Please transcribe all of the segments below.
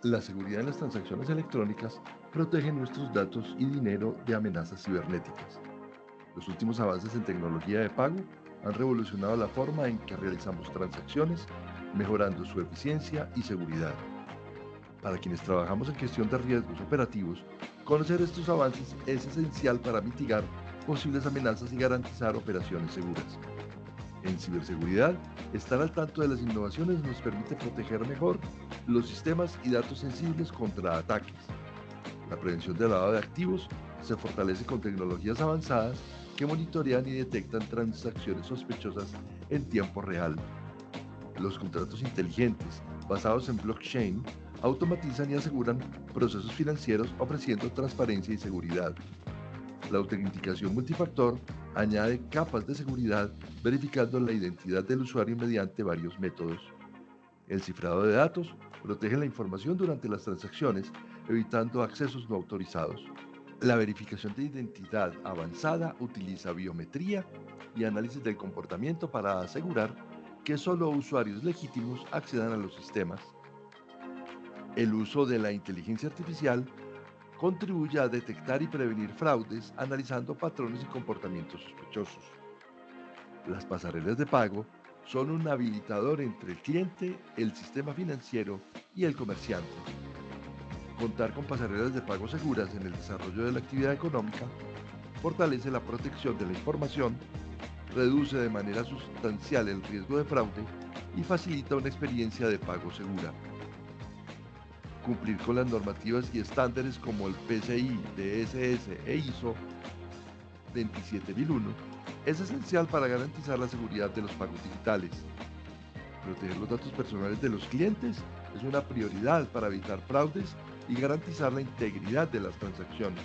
La seguridad en las transacciones electrónicas protege nuestros datos y dinero de amenazas cibernéticas. Los últimos avances en tecnología de pago han revolucionado la forma en que realizamos transacciones, mejorando su eficiencia y seguridad. Para quienes trabajamos en gestión de riesgos operativos, conocer estos avances es esencial para mitigar posibles amenazas y garantizar operaciones seguras. En ciberseguridad, estar al tanto de las innovaciones nos permite proteger mejor los sistemas y datos sensibles contra ataques. La prevención del lavado de activos se fortalece con tecnologías avanzadas que monitorean y detectan transacciones sospechosas en tiempo real. Los contratos inteligentes, basados en blockchain, automatizan y aseguran procesos financieros ofreciendo transparencia y seguridad. La autenticación multifactor añade capas de seguridad verificando la identidad del usuario mediante varios métodos. El cifrado de datos protege la información durante las transacciones, evitando accesos no autorizados. La verificación de identidad avanzada utiliza biometría y análisis del comportamiento para asegurar que solo usuarios legítimos accedan a los sistemas. El uso de la inteligencia artificial contribuye a detectar y prevenir fraudes analizando patrones y comportamientos sospechosos. Las pasarelas de pago son un habilitador entre el cliente, el sistema financiero y el comerciante. Contar con pasarelas de pago seguras en el desarrollo de la actividad económica fortalece la protección de la información, reduce de manera sustancial el riesgo de fraude y facilita una experiencia de pago segura. Cumplir con las normativas y estándares como el PCI, DSS e ISO 27001 es esencial para garantizar la seguridad de los pagos digitales. Proteger los datos personales de los clientes es una prioridad para evitar fraudes y garantizar la integridad de las transacciones.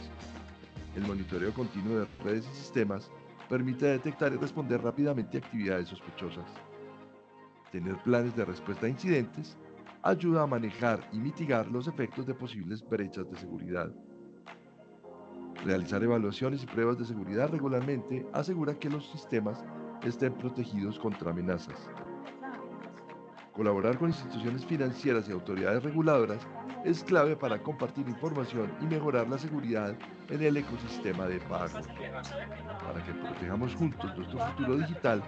El monitoreo continuo de redes y sistemas permite detectar y responder rápidamente a actividades sospechosas. Tener planes de respuesta a incidentes ayuda a manejar y mitigar los efectos de posibles brechas de seguridad. Realizar evaluaciones y pruebas de seguridad regularmente asegura que los sistemas estén protegidos contra amenazas. Colaborar con instituciones financieras y autoridades reguladoras es clave para compartir información y mejorar la seguridad en el ecosistema de pago. Para que protejamos juntos nuestro futuro digital,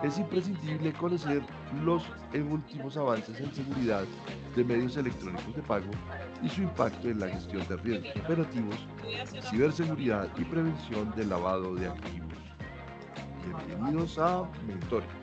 es imprescindible conocer los últimos avances en seguridad de medios electrónicos de pago y su impacto en la gestión de riesgos operativos, ciberseguridad y prevención del lavado de activos. Bienvenidos a Mentoring.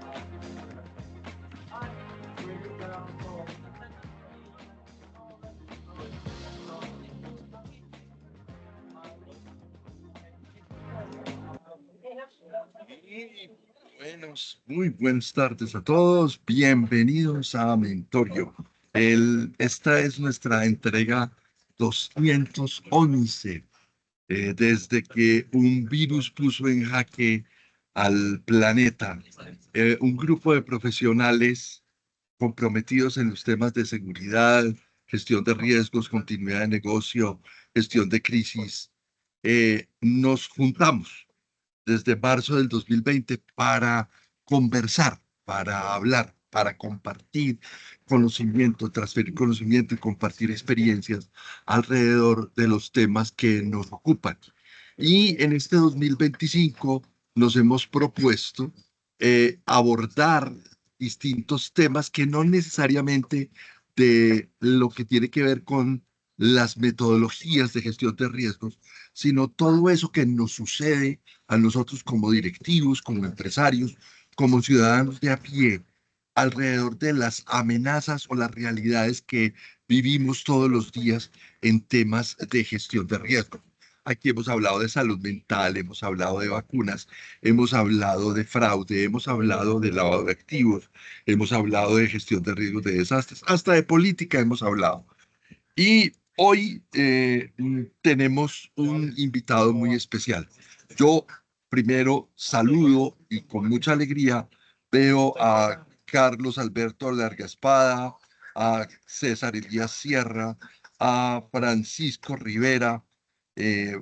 Muy buenas tardes a todos. Bienvenidos a Mentorio. Esta es nuestra entrega 211, desde que un virus puso en jaque al planeta. Un grupo de profesionales comprometidos en los temas de seguridad, gestión de riesgos, continuidad de negocio, gestión de crisis, nos juntamos desde marzo del 2020 para conversar, para hablar, para compartir conocimiento, transferir conocimiento y compartir experiencias alrededor de los temas que nos ocupan. Y en este 2025 nos hemos propuesto abordar distintos temas que no necesariamente de lo que tiene que ver con las metodologías de gestión de riesgos, sino todo eso que nos sucede a nosotros como directivos, como empresarios, como ciudadanos de a pie, alrededor de las amenazas o las realidades que vivimos todos los días en temas de gestión de riesgo. Aquí hemos hablado de salud mental, hemos hablado de vacunas, hemos hablado de fraude, hemos hablado de lavado de activos, hemos hablado de gestión de riesgos de desastres, hasta de política hemos hablado. Y hoy tenemos un invitado muy especial. Yo primero saludo y con mucha alegría veo a Carlos Alberto Larga Espada, a César Elías Sierra, a Francisco Rivera.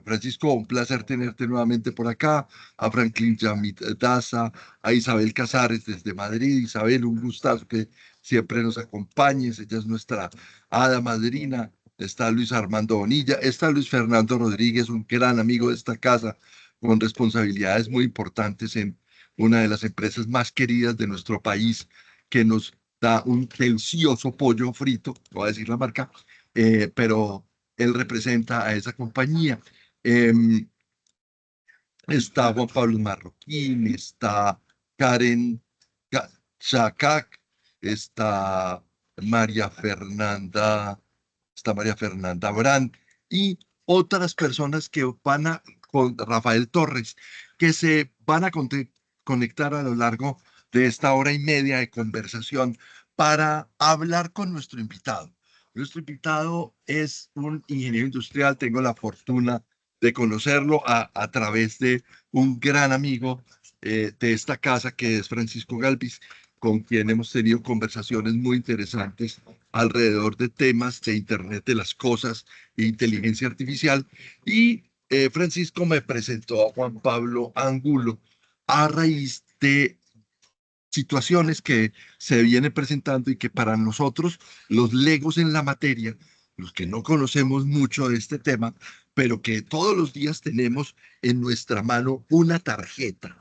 Francisco, un placer tenerte nuevamente por acá, a Franklin Yamit Daza, a Isabel Casares desde Madrid. Isabel, un gustazo que siempre nos acompañes, ella es nuestra hada madrina. Está Luis Armando Bonilla, está Luis Fernando Rodríguez, un gran amigo de esta casa, con responsabilidades muy importantes en una de las empresas más queridas de nuestro país, que nos da un delicioso pollo frito, no voy a decir la marca, pero él representa a esa compañía. Em, Está Juan Pablo Marroquín, está Karen Chacak, está María Fernanda, está María Fernanda Brand y otras personas que van a, con Rafael Torres, que se van a conectar a lo largo de esta hora y media de conversación para hablar con nuestro invitado. Nuestro invitado es un ingeniero industrial, tengo la fortuna de conocerlo a través de un gran amigo de esta casa que es Francisco Galvis, con quien hemos tenido conversaciones muy interesantes alrededor de temas de Internet de las cosas e inteligencia artificial. Y Francisco me presentó a Juan Pablo Angulo a raíz de situaciones que se vienen presentando y que para nosotros, los legos en la materia, los que no conocemos mucho de este tema, pero que todos los días tenemos en nuestra mano una tarjeta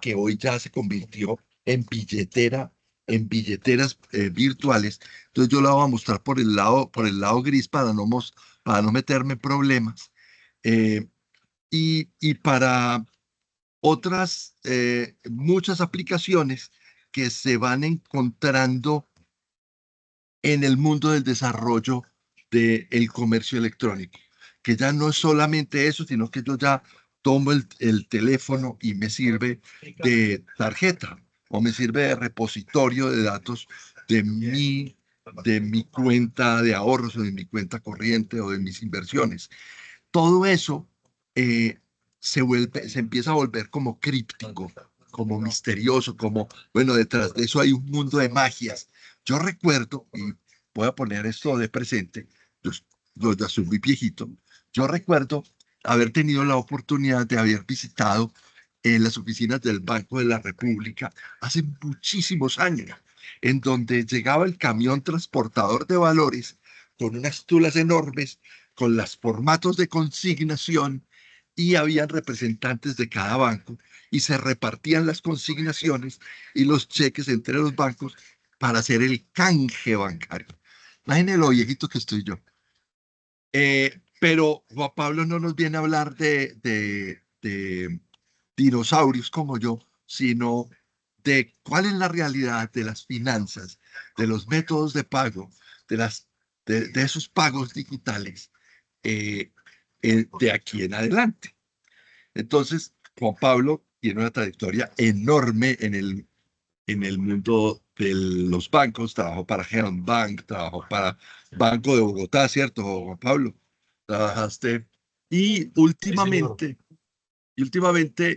que hoy ya se convirtió en billetera, en billeteras virtuales. Entonces yo la voy a mostrar por el lado gris para no meterme en problemas. Eh, y para otras muchas aplicaciones que se van encontrando en el mundo del desarrollo del comercio electrónico, que ya no es solamente eso, sino que yo ya tomo el teléfono y me sirve de tarjeta o me sirve de repositorio de datos de de mi cuenta de ahorros o de mi cuenta corriente o de mis inversiones. Todo eso eh, se empieza a volver como críptico, como misterioso, como, bueno, detrás de eso hay un mundo de magias. Yo recuerdo, y voy a poner esto de presente, yo, yo ya soy muy viejito, yo recuerdo haber tenido la oportunidad de haber visitado las oficinas del Banco de la República hace muchísimos años, en donde llegaba el camión transportador de valores con unas tulas enormes con los formatos de consignación y habían representantes de cada banco y se repartían las consignaciones y los cheques entre los bancos para hacer el canje bancario. Imagínense lo viejito que estoy yo. Pero Juan Pablo no nos viene a hablar de dinosaurios como yo, sino de cuál es la realidad de las finanzas, de los métodos de pago, de esos pagos digitales eh, de aquí en adelante. Entonces, Juan Pablo tiene una trayectoria enorme en el mundo de los bancos. Trabajó para Helm Bank, trabajó para Banco de Bogotá, ¿cierto, Juan Pablo? Trabajaste. Y Sí, señor.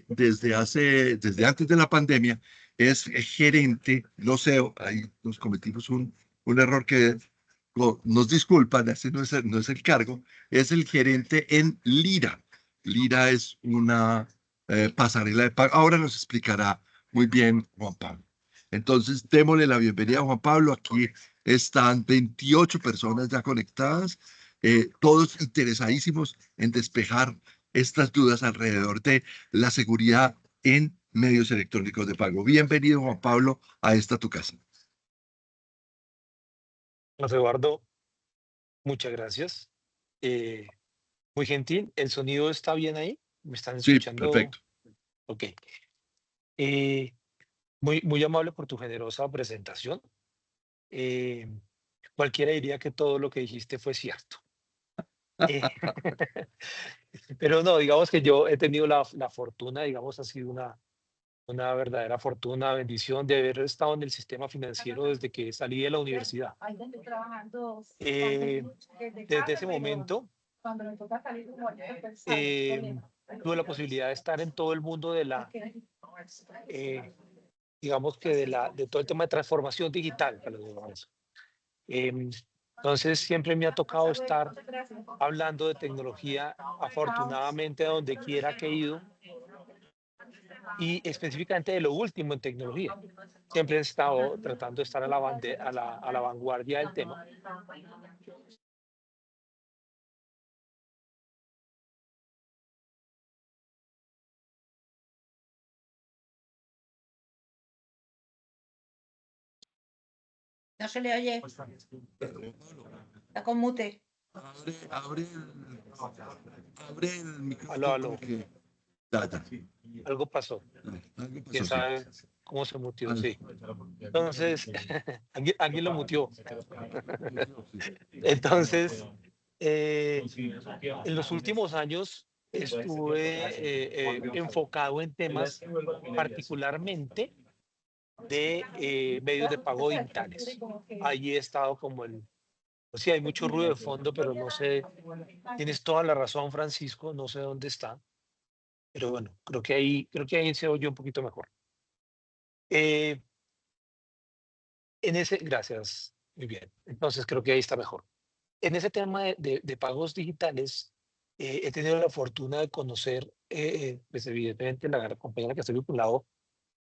desde antes de la pandemia, es gerente, no sé, ahí nos cometimos un error que nos disculpan, ese no es el cargo, es el gerente en Lira. Lira es una pasarela de pago. Ahora nos explicará muy bien Juan Pablo. Entonces, démosle la bienvenida a Juan Pablo. Aquí están 28 personas ya conectadas, todos interesadísimos en despejar estas dudas alrededor de la seguridad en medios electrónicos de pago. Bienvenido, Juan Pablo, a esta tu casa. José Eduardo, muchas gracias. Eh, Muy gentil. ¿El sonido está bien ahí? ¿Me están Sí, escuchando? perfecto. Ok. Eh, muy amable por tu generosa presentación. Eh, Cualquiera diría que todo lo que dijiste fue cierto. Eh, pero no, digamos que yo he tenido la fortuna, digamos, ha sido una verdadera fortuna, bendición de haber estado en el sistema financiero desde que salí de la universidad. Eh, Desde ese momento, eh, tuve la posibilidad de estar en todo el mundo de eh, digamos que de todo el tema de transformación digital, para lo digamos. Em, Entonces, siempre me ha tocado estar hablando de tecnología, afortunadamente, a donde quiera que he ido, y específicamente de lo último en tecnología. Siempre he estado tratando de estar a la vanguardia del tema. No se le oye, Pablo, está con mute. abre el Aló, micrófono aló, que... Ya, ya. algo pasó. Algo ¿Quién pasó, sí. sabe cómo se mutió? Algo. Sí. Entonces, alguien lo mutió. Sí. Entonces, eh, en los últimos años estuve enfocado en temas particularmente de medios de pago digitales. Allí he estado como el, o sea, hay mucho ruido de fondo, pero no sé, tienes toda la razón, Francisco, no sé dónde está, pero bueno, creo que ahí se oye un poquito mejor. Eh, gracias, muy bien. Entonces creo que ahí está mejor. En ese tema de pagos digitales, he tenido la fortuna de conocer, pues evidentemente la gran compañía a la que estoy vinculado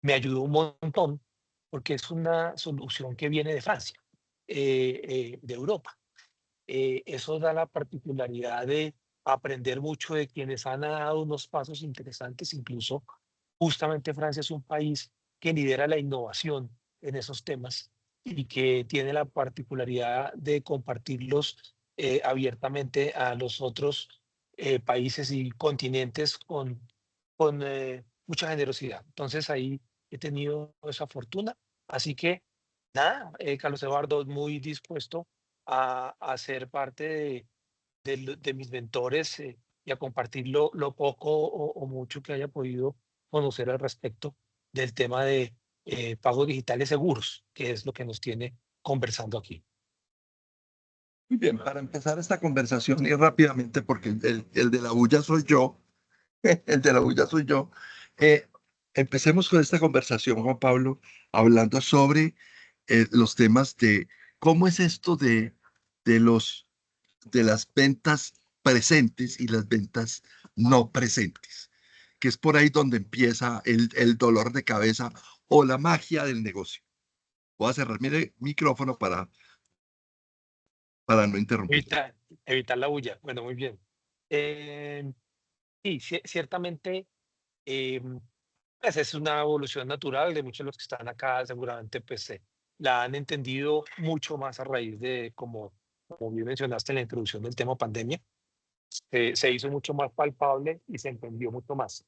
me ayudó un montón porque es una solución que viene de Francia, de Europa. Eso da la particularidad de aprender mucho de quienes han dado unos pasos interesantes. Incluso justamente Francia es un país que lidera la innovación en esos temas y que tiene la particularidad de compartirlos abiertamente a los otros países y continentes con mucha generosidad. Entonces ahí he tenido esa fortuna. Así que nada, Carlos Eduardo, muy dispuesto a ser parte de mis mentores, y a compartir lo poco o mucho que haya podido conocer al respecto del tema de pagos digitales seguros, que es lo que nos tiene conversando aquí. Muy bien, para empezar esta conversación y rápidamente, porque el de la bulla soy yo, el de la bulla soy yo, eh, empecemos con esta conversación, Juan Pablo, hablando sobre los temas de cómo es esto de los, de las ventas presentes y las ventas no presentes, que es por ahí donde empieza el dolor de cabeza o la magia del negocio. Voy a cerrar mi micrófono para no interrumpir. Evitar, evitar la bulla. Bueno, muy bien. Eh, sí, ciertamente, em, pues es una evolución natural de muchos de los que están acá. Seguramente pues la han entendido mucho más a raíz de, como bien mencionaste en la introducción del tema pandemia, se hizo mucho más palpable y se entendió mucho más.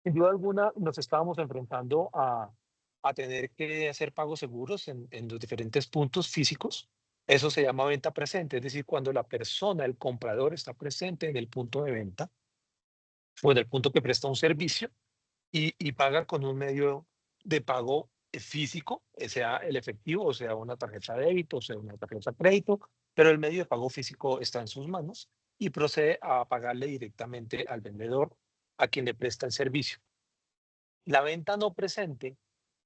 Sin duda alguna, nos estábamos enfrentando a tener que hacer pagos seguros en los diferentes puntos físicos. Eso se llama venta presente, es decir, cuando la persona, el comprador, está presente en el punto de venta o en el punto que presta un servicio y paga con un medio de pago físico, sea el efectivo, o sea una tarjeta de débito, o sea una tarjeta de crédito, pero el medio de pago físico está en sus manos y procede a pagarle directamente al vendedor a quien le presta el servicio. La venta no presente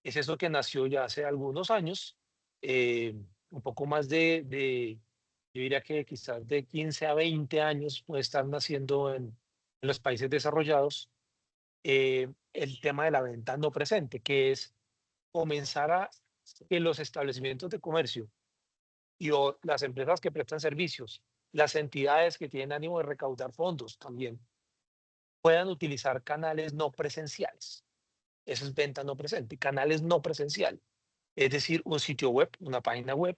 es eso que nació ya hace algunos años, un poco más yo diría que quizás de 15 a 20 años puede estar naciendo en los países desarrollados, el tema de la venta no presente, que es comenzar a que los establecimientos de comercio o las empresas que prestan servicios, las entidades que tienen ánimo de recaudar fondos también, puedan utilizar canales no presenciales. Eso es venta no presente, canales no presenciales. Es decir, un sitio web, una página web,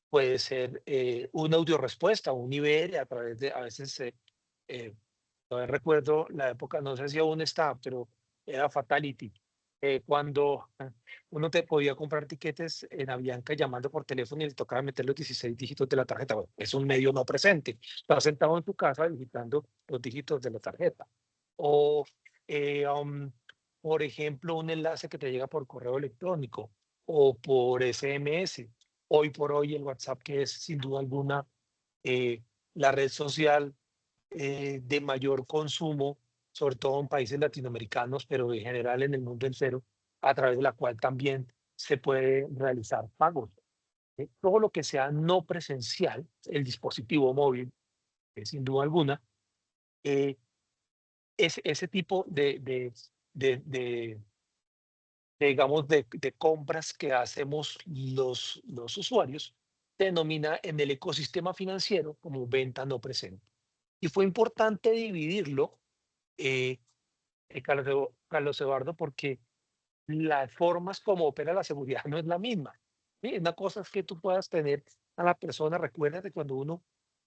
puede ser una audiorrespuesta, un IVR a través de, a veces, eh, todavía recuerdo la época, no sé si aún está, pero era Fatality, cuando uno te podía comprar tiquetes en Avianca llamando por teléfono y le tocaba meter los 16 dígitos de la tarjeta. Bueno, es un medio no presente. Estás sentado en tu casa digitando los dígitos de la tarjeta. O, eh, um, por ejemplo, un enlace que te llega por correo electrónico o por SMS. Hoy por hoy el WhatsApp, que es sin duda alguna la red social de mayor consumo, sobre todo en países latinoamericanos, pero en general en el mundo entero, a través de la cual también se puede realizar pagos. todo lo que sea no presencial, el dispositivo móvil, sin duda alguna, eh, ese tipo de, de- digamos, de compras que hacemos los usuarios, se denomina en el ecosistema financiero como venta no presente. Y fue importante dividirlo, eh, Carlos Eduardo, porque las formas como opera la seguridad no es la misma. ¿Sí? Una cosa es que tú puedas tener a la persona, recuérdate cuando uno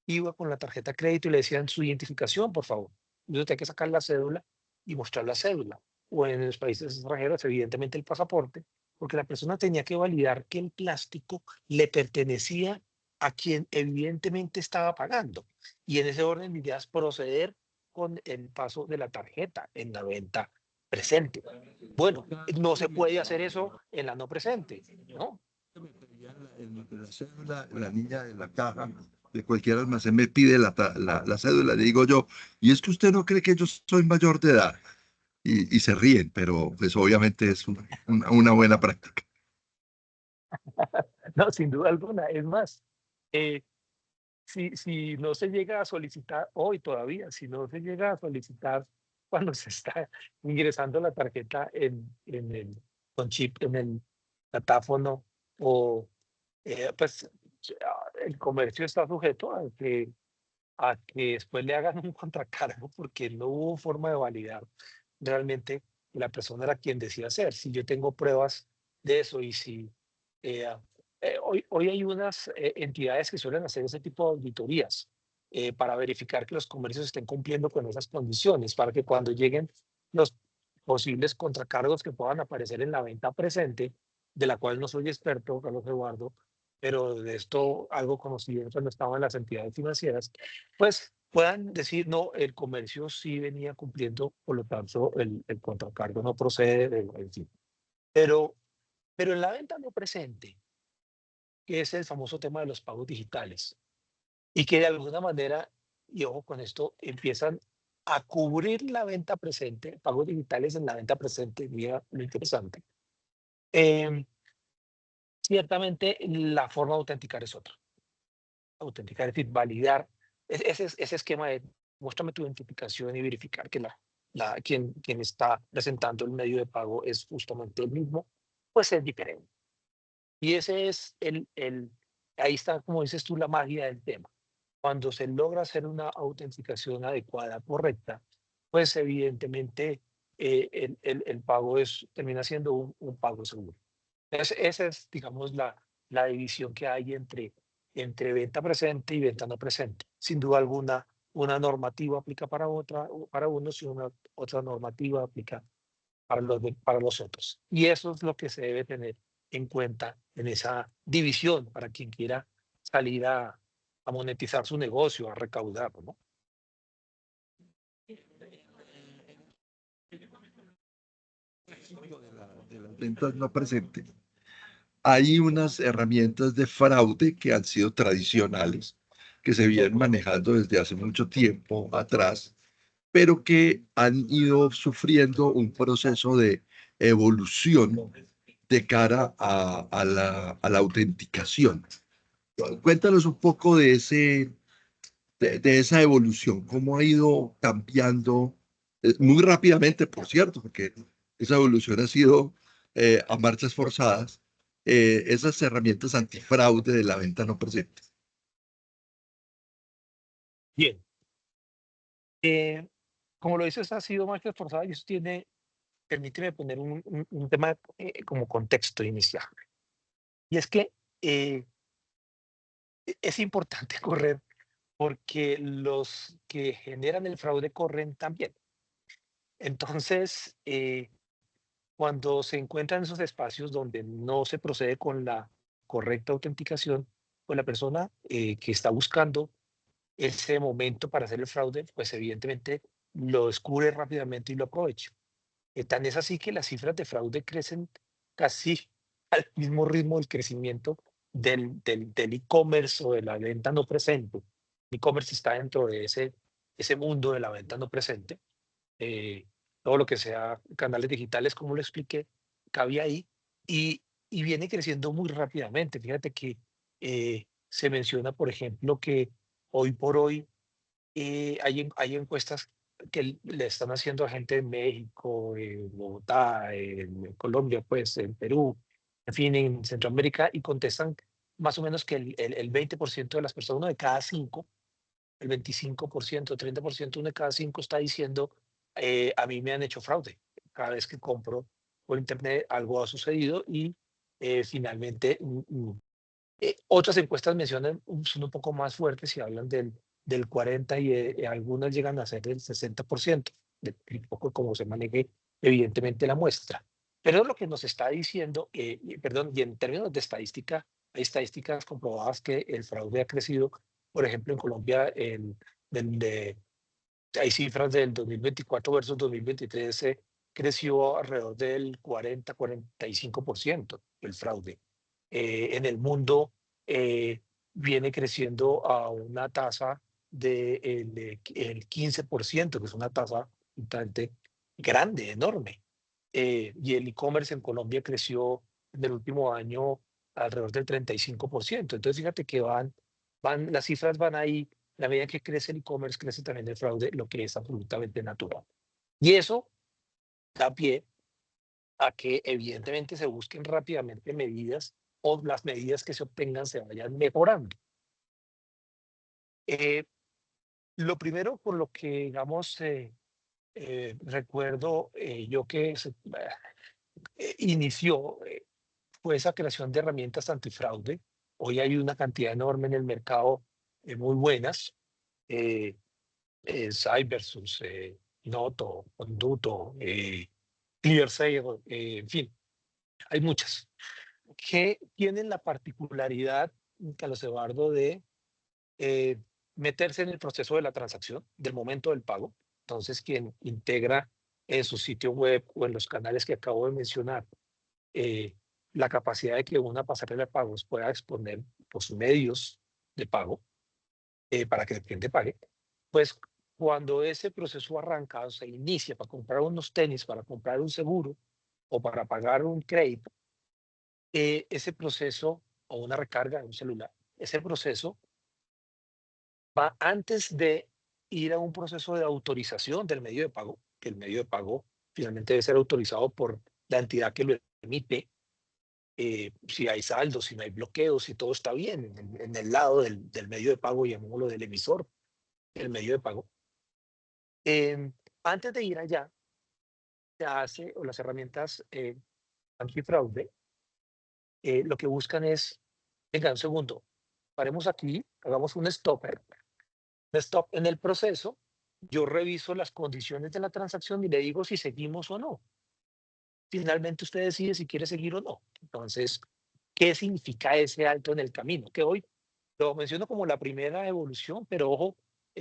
iba con la tarjeta de crédito y le decían su identificación, por favor. Entonces tenía que sacar la cédula y mostrar la cédula. O en los países extranjeros, evidentemente el pasaporte, porque la persona tenía que validar que el plástico le pertenecía a quien evidentemente estaba pagando. Y en ese orden de ideas proceder con el paso de la tarjeta en la venta presente. Bueno, no se puede hacer eso en la no presente, ¿no? La cédula, la niña de la caja de cualquier almacén me pide la cédula, le digo yo, y es que usted no cree que yo soy mayor de edad, y se ríen, pero pues obviamente es una buena práctica. No, sin duda alguna. Es más, eh, si no se llega a solicitar hoy todavía, si no se llega a solicitar cuando se está ingresando la tarjeta en el con chip en el datáfono o pues el comercio está sujeto a que después le hagan un contracargo porque no hubo forma de validar realmente que la persona era quien decía hacer. Si yo tengo pruebas de eso y si eh, hoy hay unas entidades que suelen hacer ese tipo de auditorías para verificar que los comercios estén cumpliendo con esas condiciones, para que cuando lleguen los posibles contracargos que puedan aparecer en la venta presente, de la cual no soy experto, Carlos Eduardo, pero de esto algo conocido cuando estaba en las entidades financieras, pues puedan decir, no, el comercio sí venía cumpliendo, por lo tanto el contracargo no procede, en fin. Pero, pero en la venta no presente, que es el famoso tema de los pagos digitales, y que de alguna manera, y ojo con esto, empiezan a cubrir la venta presente, pagos digitales en la venta presente, mira lo interesante. Em, Ciertamente la forma de autenticar es otra. Autenticar, es decir, validar ese esquema de muéstrame tu identificación y verificar que quien está presentando el medio de pago es justamente el mismo, pues es diferente. Y ese es ahí está, como dices tú, la magia del tema. Cuando se logra hacer una autenticación adecuada, correcta, pues evidentemente el pago termina siendo un pago seguro. Esa es, digamos, la división que hay entre venta presente y venta no presente. Sin duda alguna, una normativa aplica para para unos y una otra normativa aplica para los otros. Y eso es lo que se debe tener en cuenta en esa división para quien quiera salir a monetizar su negocio, a recaudar, ¿no? De las ventas no presentes. Hay unas herramientas de fraude que han sido tradicionales, que se vienen manejando desde hace mucho tiempo atrás, pero que han ido sufriendo un proceso de evolución de cara a la autenticación. Cuéntanos un poco de esa evolución, cómo ha ido cambiando muy rápidamente, por cierto, porque esa evolución ha sido a marchas forzadas, esas herramientas antifraude de la venta no presente. Bien. Como lo dices, ha sido más que esforzada y eso permíteme poner un tema como contexto inicial. Y es que eh, es importante correr porque los que generan el fraude corren también. Entonces, cuando se encuentran esos espacios donde no se procede con la correcta autenticación, pues la persona que está buscando ese momento para hacer el fraude, pues evidentemente lo descubre rápidamente y lo aprovecha. Tan es así que las cifras de fraude crecen casi al mismo ritmo del crecimiento del e-commerce o de la venta no presente. E-commerce está dentro de ese mundo de la venta no presente. eh, Todo lo que sea canales digitales, como lo expliqué, cabía ahí y, y viene creciendo muy rápidamente. Fíjate que Se menciona, por ejemplo, que hoy por hoy hay encuestas que le están haciendo a gente en México, en Bogotá, en Colombia, pues en Perú, en fin, en Centroamérica, y contestan más o menos que el 20% de las personas, uno de cada cinco, el 25%, 30%, uno de cada cinco está diciendo, a mí me han hecho fraude. Cada vez que compro por internet algo ha sucedido y finalmente otras encuestas mencionan, son un poco más fuertes y hablan del 40 y algunas llegan a ser del 60%, un poco como se maneje evidentemente la muestra. Pero es lo que nos está diciendo, perdón, y en términos de estadística, hay estadísticas comprobadas que el fraude ha crecido. Por ejemplo, en Colombia, hay cifras del 2024 versus 2023, creció alrededor del 40-45% el fraude. En el mundo viene creciendo a una tasa el 15%, que es una tasa bastante grande, enorme. Y el e-commerce en Colombia creció en el último año alrededor del 35%. Entonces, fíjate que las cifras van ahí. La medida que crece el e-commerce, crece también el fraude, lo que es absolutamente natural. Y eso da pie a que evidentemente se busquen rápidamente medidas o las medidas que se obtengan se vayan mejorando. Eh, lo primero por lo que, digamos, recuerdo yo que inició fue esa creación de herramientas antifraude. Hoy hay una cantidad enorme en el mercado, muy buenas. eh, Cybersus, Noto, Conduto, ClearSale, en fin, hay muchas que tienen la particularidad, Carlos Eduardo, de eh, meterse en el proceso de la transacción, del momento del pago. Entonces, quien integra en su sitio web o en los canales que acabo de mencionar eh, la capacidad de que una pasarela de pagos pueda exponer los medios de pago para que el cliente pague, pues cuando ese proceso arranca o se inicia para comprar unos tenis, para comprar un seguro o para pagar un crédito, ese proceso o una recarga de un celular, ese proceso va antes de ir a un proceso de autorización del medio de pago, que el medio de pago finalmente debe ser autorizado por la entidad que lo emite, si hay saldos, si no hay bloqueos, si todo está bien en el lado del medio de pago, llamémoslo del emisor, el medio de pago. Antes de ir allá, se hace, o las herramientas antifraude, lo que buscan es, venga, un segundo, paremos aquí, hagamos un stop en el proceso, yo reviso las condiciones de la transacción y le digo si seguimos o no. Finalmente usted decide si quiere seguir o no. Entonces, ¿qué significa ese alto en el camino? Que hoy lo menciono como la primera evolución, pero ojo,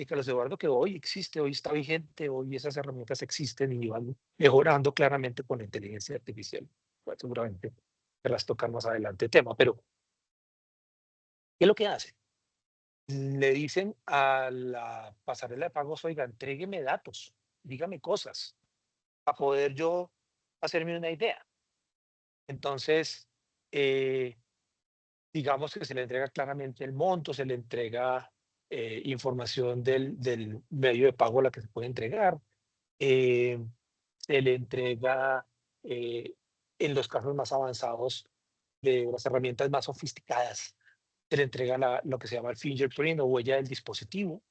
Carlos Eduardo, que hoy existe, hoy está vigente, hoy esas herramientas existen y van mejorando claramente con la inteligencia artificial. Pues, seguramente las tocar más adelante el tema, pero ¿qué es lo que hace? Le dicen a la pasarela de pagos, oiga, entrégueme datos, dígame cosas, para poder yo hacerme una idea. Entonces, eh, digamos que se le entrega claramente el monto, se le entrega información del medio de pago a la que se puede entregar, eh, se le entrega eh, en los casos más avanzados de las herramientas más sofisticadas, se le entrega lo que se llama el fingerprint o huella del dispositivo,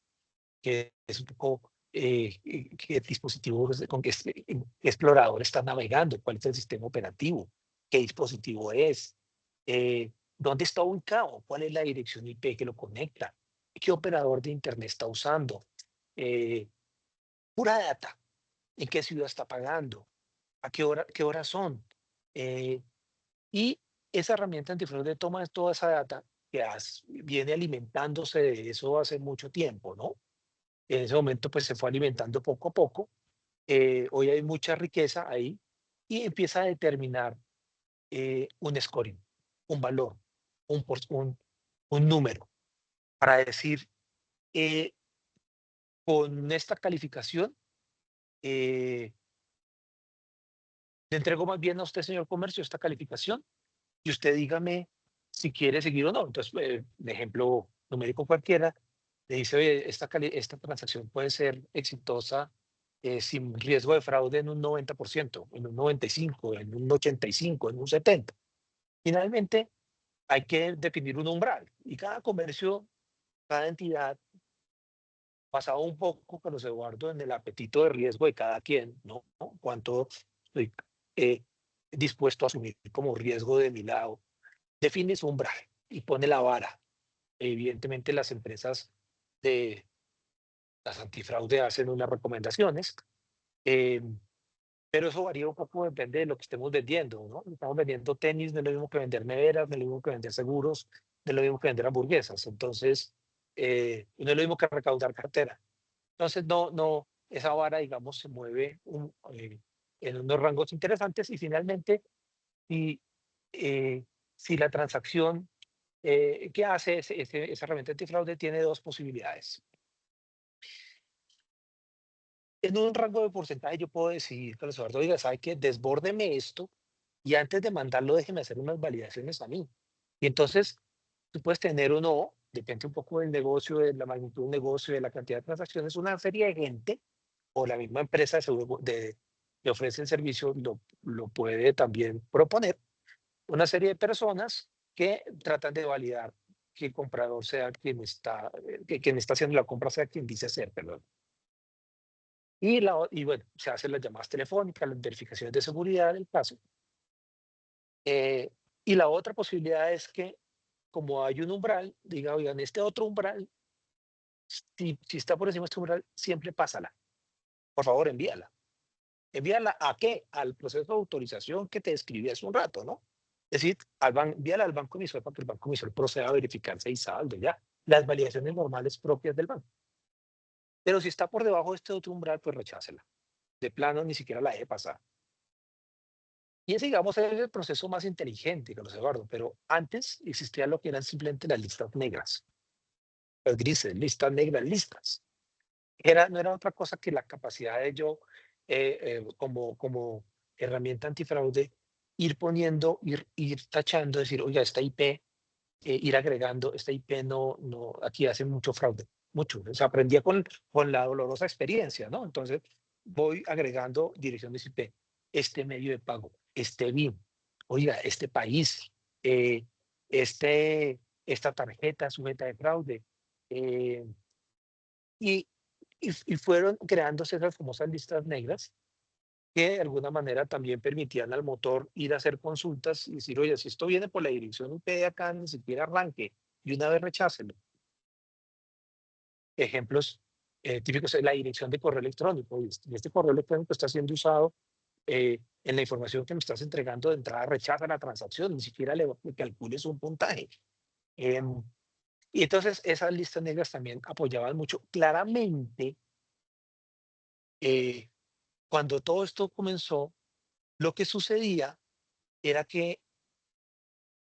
que es un poco qué dispositivo, con qué explorador está navegando, cuál es el sistema operativo, qué dispositivo es, dónde está ubicado, cuál es la dirección IP que lo conecta, qué operador de Internet está usando, eh, pura data, en qué ciudad está pagando, a qué hora son. eh, y esa herramienta antifraude toma toda esa data que viene alimentándose de eso hace mucho tiempo, ¿no? En ese momento, pues se fue alimentando poco a poco. Hoy hay mucha riqueza ahí y empieza a determinar un scoring, un valor, un número, para decir, eh, con esta calificación, eh, le entrego más bien a usted, señor comercio, esta calificación y usted dígame si quiere seguir o no. Entonces, de ejemplo numérico cualquiera, le dice, oye, esta transacción puede ser exitosa sin riesgo de fraude en un 90%, en un 95%, en un 85%, en un 70%. Finalmente, hay que definir un umbral y cada comercio, cada entidad, basado un poco, Carlos Eduardo, en el apetito de riesgo de cada quien, ¿no? Cuánto estoy eh, dispuesto a asumir como riesgo de mi lado, define su umbral y pone la vara. Evidentemente, las empresas de las antifraude hacen unas recomendaciones, eh, pero eso varía un poco, depende de lo que estemos vendiendo, ¿no? Si estamos vendiendo tenis, no es lo mismo que vender neveras, no es lo mismo que vender seguros, no es lo mismo que vender hamburguesas. Entonces, no es lo mismo que recaudar cartera. Entonces, esa vara, digamos, se mueve en unos rangos interesantes y finalmente, si, si la transacción que hace esa herramienta antifraude tiene dos posibilidades. En un rango de porcentaje yo puedo decidir, Carlos Eduardo, oiga, ¿sabe qué? Desbórdeme esto y antes de mandarlo déjeme hacer unas validaciones a mí. Y entonces tú puedes tener o no, depende un poco del negocio, de la magnitud del negocio, de la cantidad de transacciones, una serie de gente o la misma empresa de seguro que ofrece el servicio lo puede también proponer, una serie de personas que tratan de validar que el comprador sea que quien está haciendo la compra sea quien dice ser, perdón. Y bueno, se hacen las llamadas telefónicas, las verificaciones de seguridad del caso. Y la otra posibilidad es que, como hay un umbral, diga, oigan, este otro umbral, si está por encima de este umbral, siempre pásala. Por favor, envíala. ¿Envíala a qué? Al proceso de autorización que te describí hace un rato, ¿no? Es decir, envíala al banco emisor para que el banco emisor proceda a verificarse y saldo ya. Las validaciones normales propias del banco. Pero si está por debajo de este otro umbral, pues rechácela. De plano, ni siquiera la deje pasar. Y ese, digamos, es el proceso más inteligente, Carlos Eduardo, pero antes existía lo que eran simplemente las listas negras, las grises, listas negras, listas. No era otra cosa que la capacidad de yo, como herramienta antifraude, ir poniendo, ir tachando, decir, oiga, esta IP, ir agregando, esta IP aquí hace mucho fraude, mucho. O sea, aprendía con la dolorosa experiencia, ¿no? Entonces, voy agregando direcciones IP, este medio de pago, este BIN, oiga, este país, eh, esta tarjeta sujeta de fraude. eh, y, y fueron creándose esas famosas listas negras que de alguna manera también permitían al motor ir a hacer consultas y decir, oye, si esto viene por la dirección IP de acá, ni siquiera arranque y una vez rechácelo. Ejemplos típicos es la dirección de correo electrónico. Y este correo electrónico está siendo usado en la información que me estás entregando de entrada, rechaza la transacción, ni siquiera le calcules un puntaje. Em, y entonces esas listas negras también apoyaban mucho. Claramente, eh, cuando todo esto comenzó, lo que sucedía era que,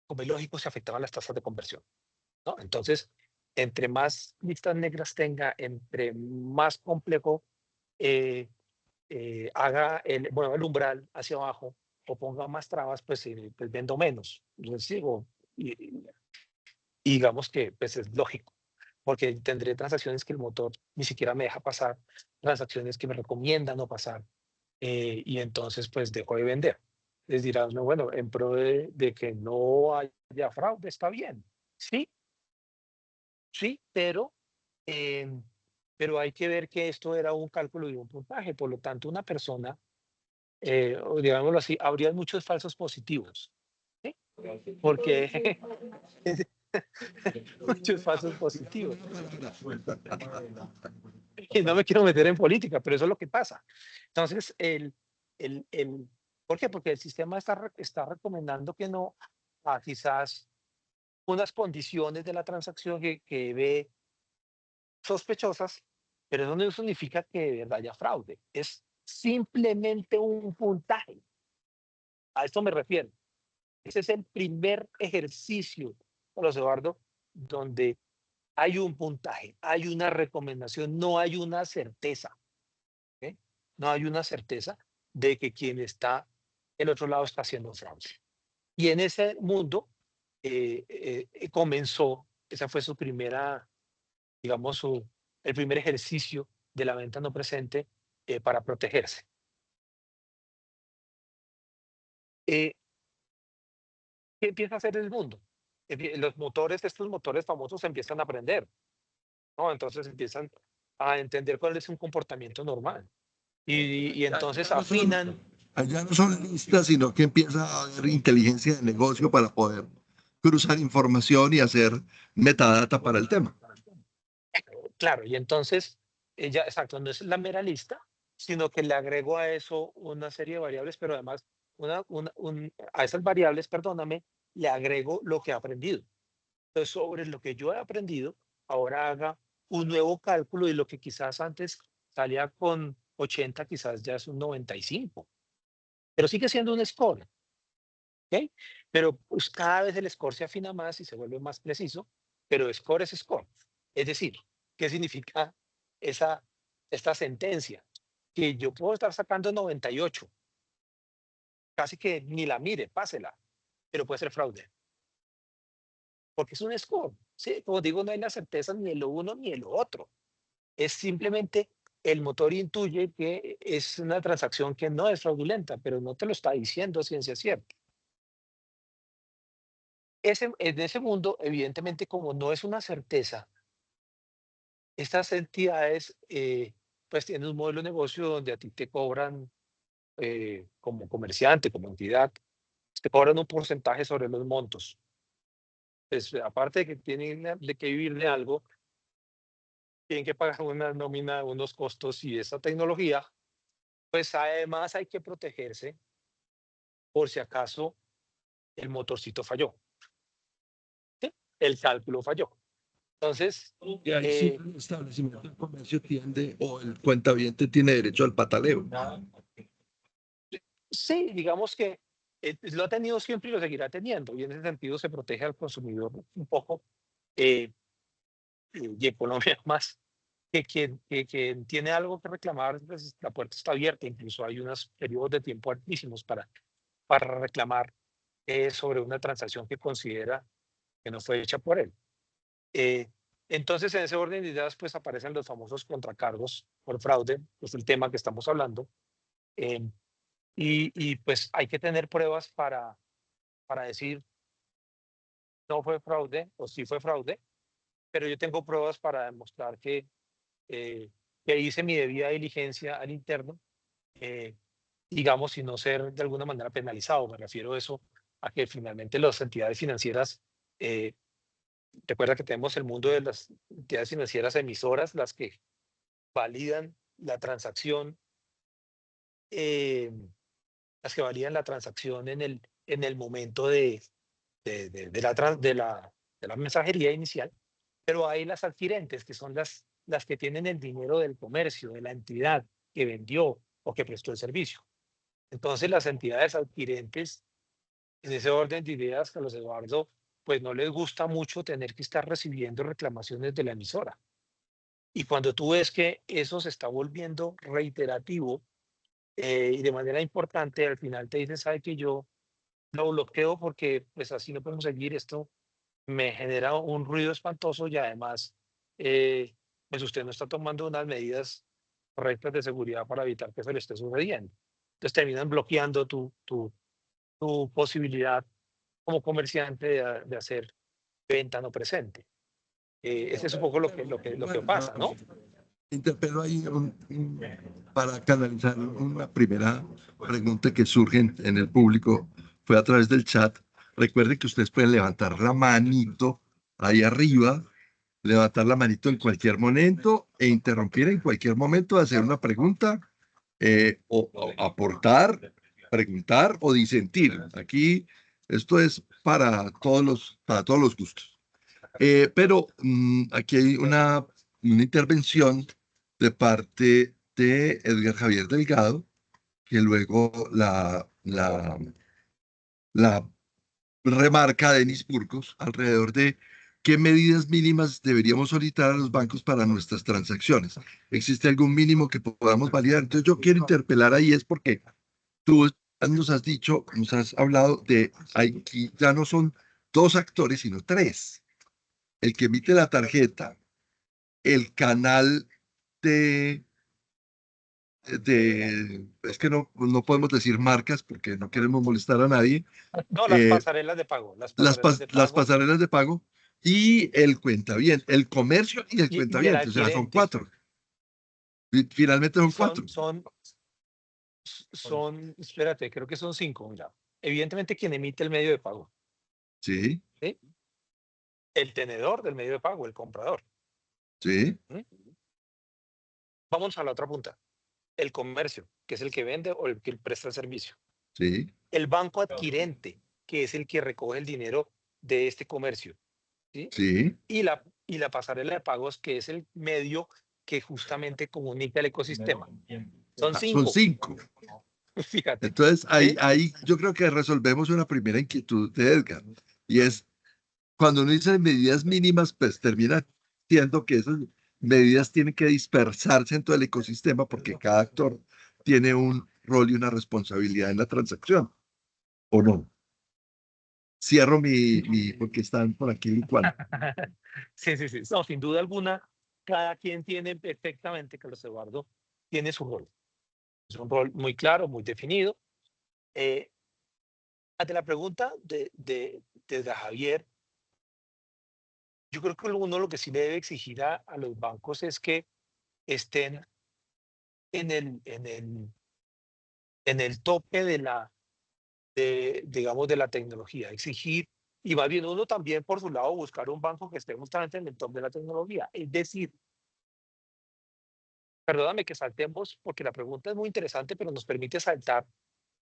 como es lógico, se afectaban las tasas de conversión, ¿no? Entonces, entre más listas negras tenga, entre más complejo eh, mueva el umbral hacia abajo o ponga más trabas, pues vendo menos. Yo sigo y digamos que pues es lógico, porque tendré transacciones que el motor ni siquiera me deja pasar, transacciones que me recomiendan no pasar, y entonces pues dejo de vender. Les dirán, no, bueno, en pro de que no haya fraude, está bien. Sí, sí, pero hay que ver que esto era un cálculo y un puntaje. Por lo tanto, una persona, o digámoslo así, habría muchos falsos positivos. ¿Sí? Porque muchos falsos positivos. Y no me quiero meter en política, pero eso es lo que pasa. Entonces, ¿por qué? Porque el sistema está recomendando que no a quizás unas condiciones de la transacción que ve sospechosas, pero eso no significa que de verdad haya fraude. Es simplemente un puntaje. A esto me refiero. Ese es el primer ejercicio, Carlos Eduardo, donde hay un puntaje, hay una recomendación, no hay una certeza. ¿Ok? No hay una certeza de que quien está el otro lado está haciendo fraude. Y en ese mundo comenzó, esa fue su primera, digamos, el primer ejercicio de la venta no presente para protegerse. Eh, ¿Qué empieza a hacer el mundo? Los motores, estos motores famosos empiezan a aprender, ¿no? Entonces empiezan a entender cuál es un comportamiento normal. Y entonces afinan. Allá no son listas, sino que empieza a haber inteligencia de negocio para poder cruzar información y hacer metadata para el tema. Claro, y entonces, ya, exacto, no es la mera lista, sino que le agrego a eso una serie de variables, pero además a esas variables, perdóname, le agrego lo que he aprendido. Entonces, sobre lo que yo he aprendido, ahora haga un nuevo cálculo y lo que quizás antes salía con 80, quizás ya es un 95, pero sigue siendo un score, ¿ok? Pero pues, cada vez el score se afina más y se vuelve más preciso, pero score es score. Es decir, ¿qué significa esa, esta sentencia? Que yo puedo estar sacando 98, casi que ni la mire, pásela, pero puede ser fraude, porque es un score. Sí, como digo, no hay la certeza ni en lo uno ni en lo otro. Es simplemente el motor intuye que es una transacción que no es fraudulenta, pero no te lo está diciendo a ciencia cierta. En ese mundo, evidentemente, como no es una certeza, estas entidades pues tienen un modelo de negocio donde a ti te cobran como comerciante, como entidad, te cobran un porcentaje sobre los montos. Pues, aparte de que tienen de que vivir de algo, tienen que pagar una nómina, unos costos y esa tecnología, pues además hay que protegerse por si acaso el motorcito falló, ¿sí? El cálculo falló. Entonces, Y ahí sí el establecimiento de comercio tiende o el cuentaviente tiene derecho al pataleo. sí, digamos que lo ha tenido siempre y lo seguirá teniendo, y en ese sentido se protege al consumidor un poco eh, y economía más que tiene algo que reclamar, pues, la puerta está abierta, incluso hay unos periodos de tiempo altísimos para reclamar sobre una transacción que considera que no fue hecha por él. Eh, entonces, en ese orden de ideas, pues aparecen los famosos contracargos por fraude, que es el tema que estamos hablando. em, pues hay que tener pruebas para decir no fue fraude o sí fue fraude, pero yo tengo pruebas para demostrar eh, que hice mi debida diligencia al interno, eh, digamos, y no ser de alguna manera penalizado. Me refiero a eso, a que finalmente las entidades financieras, eh, recuerda que tenemos el mundo de las entidades financieras emisoras, las que validan la transacción, eh, las que validan la transacción en el momento de la mensajería inicial, pero hay las adquirentes, que son las que tienen el dinero del comercio, de la entidad que vendió o que prestó el servicio. Entonces, las entidades adquirentes, en ese orden de ideas, Carlos Eduardo, pues no les gusta mucho tener que estar recibiendo reclamaciones de la emisora. Y cuando tú ves que eso se está volviendo reiterativo y de manera importante, al final te dicen, sabe que yo lo bloqueo porque pues así no podemos seguir, esto me genera un ruido espantoso y además, pues usted no está tomando unas medidas correctas de seguridad para evitar que eso le esté sucediendo. Entonces terminan bloqueando tu posibilidad como comerciante de hacer venta no presente. Ese es un poco lo que pasa, ¿no? Interpelo ahí para canalizar una primera pregunta que surge en el público, fue a través del chat. Recuerden que ustedes pueden levantar la manito ahí arriba, levantar la manito en cualquier momento e interrumpir en cualquier momento, hacer una pregunta o aportar, preguntar o disentir. Aquí esto es para todos los gustos. Pero aquí hay una intervención de parte de Edgar Javier Delgado, que luego la remarca Denis Burgos alrededor de qué medidas mínimas deberíamos solicitar a los bancos para nuestras transacciones. ¿Existe algún mínimo que podamos validar? Entonces yo quiero interpelar ahí es porque tú nos has dicho, nos has hablado de aquí ya no son 2 actores, sino 3. El que emite la tarjeta, el canal de, es que no podemos decir marcas porque no queremos molestar a nadie, No, las eh, pasarelas de pago, las pasarelas de las pago pasarelas de pago y el cuentaviente, el comercio y el y el cuentaviente, o sea, son adquirente. 4. Finalmente son Son, 4. son, espérate, creo que son 5. Mira, evidentemente quien emite el medio de pago, Sí, ¿sí? El tenedor del medio de pago, el comprador. sí, ¿Sí? Vamos a la otra punta. El comercio, que es el que vende o el que presta el servicio. sí, El banco adquirente, que es el que recoge el dinero de este comercio, ¿sí? sí. Y la pasarela de pagos, que es el medio que justamente comunica el ecosistema. Son Son 5, 5. fíjate, Entonces, ¿sí? ahí yo creo que resolvemos una primera inquietud de Edgar, y es, cuando uno dice medidas mínimas, pues termina siendo que esas medidas tienen que dispersarse en todo el ecosistema porque cada actor tiene un rol y una responsabilidad en la transacción, ¿o no? Cierro porque están por aquí licuando. Sí, sí, sí. No, sin duda alguna, cada quien tiene perfectamente, Carlos Eduardo, tiene su rol. Es un rol muy claro, muy definido. Eh, Ante la pregunta de Javier, yo creo que uno lo que sí le debe exigir a los bancos es que estén en el tope digamos, de la tecnología. Exigir, y más bien uno también por su lado buscar un banco que esté justamente en el top de la tecnología. Es decir, perdóname que saltemos porque la pregunta es muy interesante, pero nos permite saltar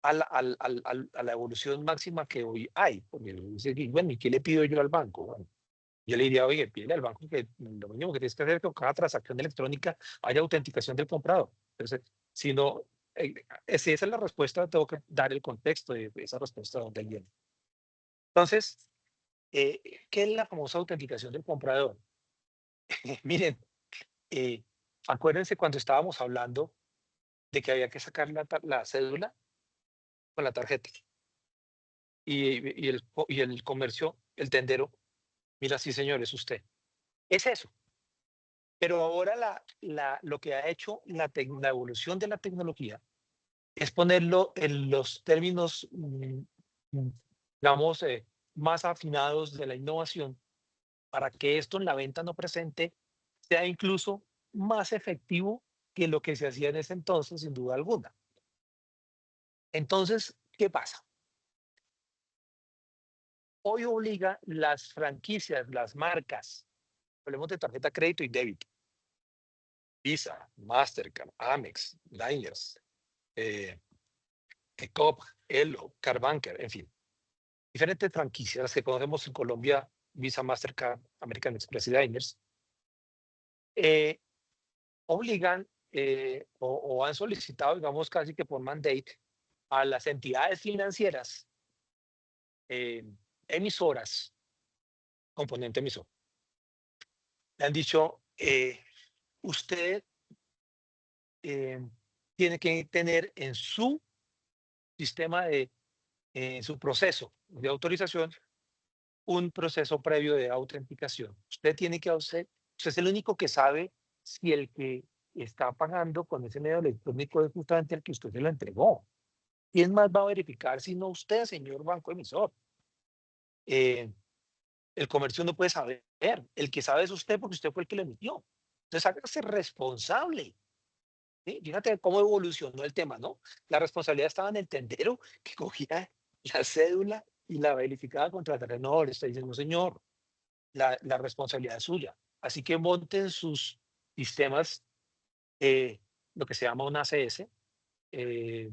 a la evolución máxima que hoy hay. Porque dice, bueno, ¿y qué le pido yo al banco? Bueno, yo le diría, oye, pídele al banco que lo mínimo que tienes que hacer es que con cada transacción electrónica haya autenticación del comprador. Entonces, si no, si esa es la respuesta, tengo que dar el contexto de esa respuesta de dónde viene. Entonces, eh, ¿qué es la famosa autenticación del comprador? Miren, eh, acuérdense cuando estábamos hablando de que había que sacar la cédula con la tarjeta y el comercio, el tendero, mira, sí, señor, es usted. Es eso. Pero ahora lo que ha hecho la evolución de la tecnología es ponerlo en los términos, mm, digamos, más afinados de la innovación para que esto en la venta no presente sea incluso más efectivo que lo que se hacía en ese entonces, sin duda alguna. Entonces, ¿qué pasa? Hoy obliga las franquicias, las marcas, hablemos de tarjeta crédito y débito, Visa, Mastercard, Amex, Diners, eh, ECOP, Elo, Carbanker, en fin, diferentes franquicias las que conocemos en Colombia, Visa, Mastercard, American Express y Diners, eh, obligan o han solicitado, digamos, casi que por mandate a las entidades financieras eh, emisoras, componente emisor. Le han dicho, usted tiene que tener en su sistema en su proceso de autorización, un proceso previo de autenticación. Usted es el único que sabe si el que está pagando con ese medio electrónico es justamente el que usted se lo entregó. ¿Quién más va a verificar si no usted, señor banco emisor? Eh, el comercio no puede saber. El que sabe es usted porque usted fue el que lo emitió. Entonces, hágase responsable. ¿Sí? Fíjate cómo evolucionó el tema, ¿no? La responsabilidad estaba en el tendero que cogía la cédula y la verificaba contra el terreno. Le está diciendo, señor, la responsabilidad es suya. Así que monten sus sistemas, lo que se llama un ACS. eh,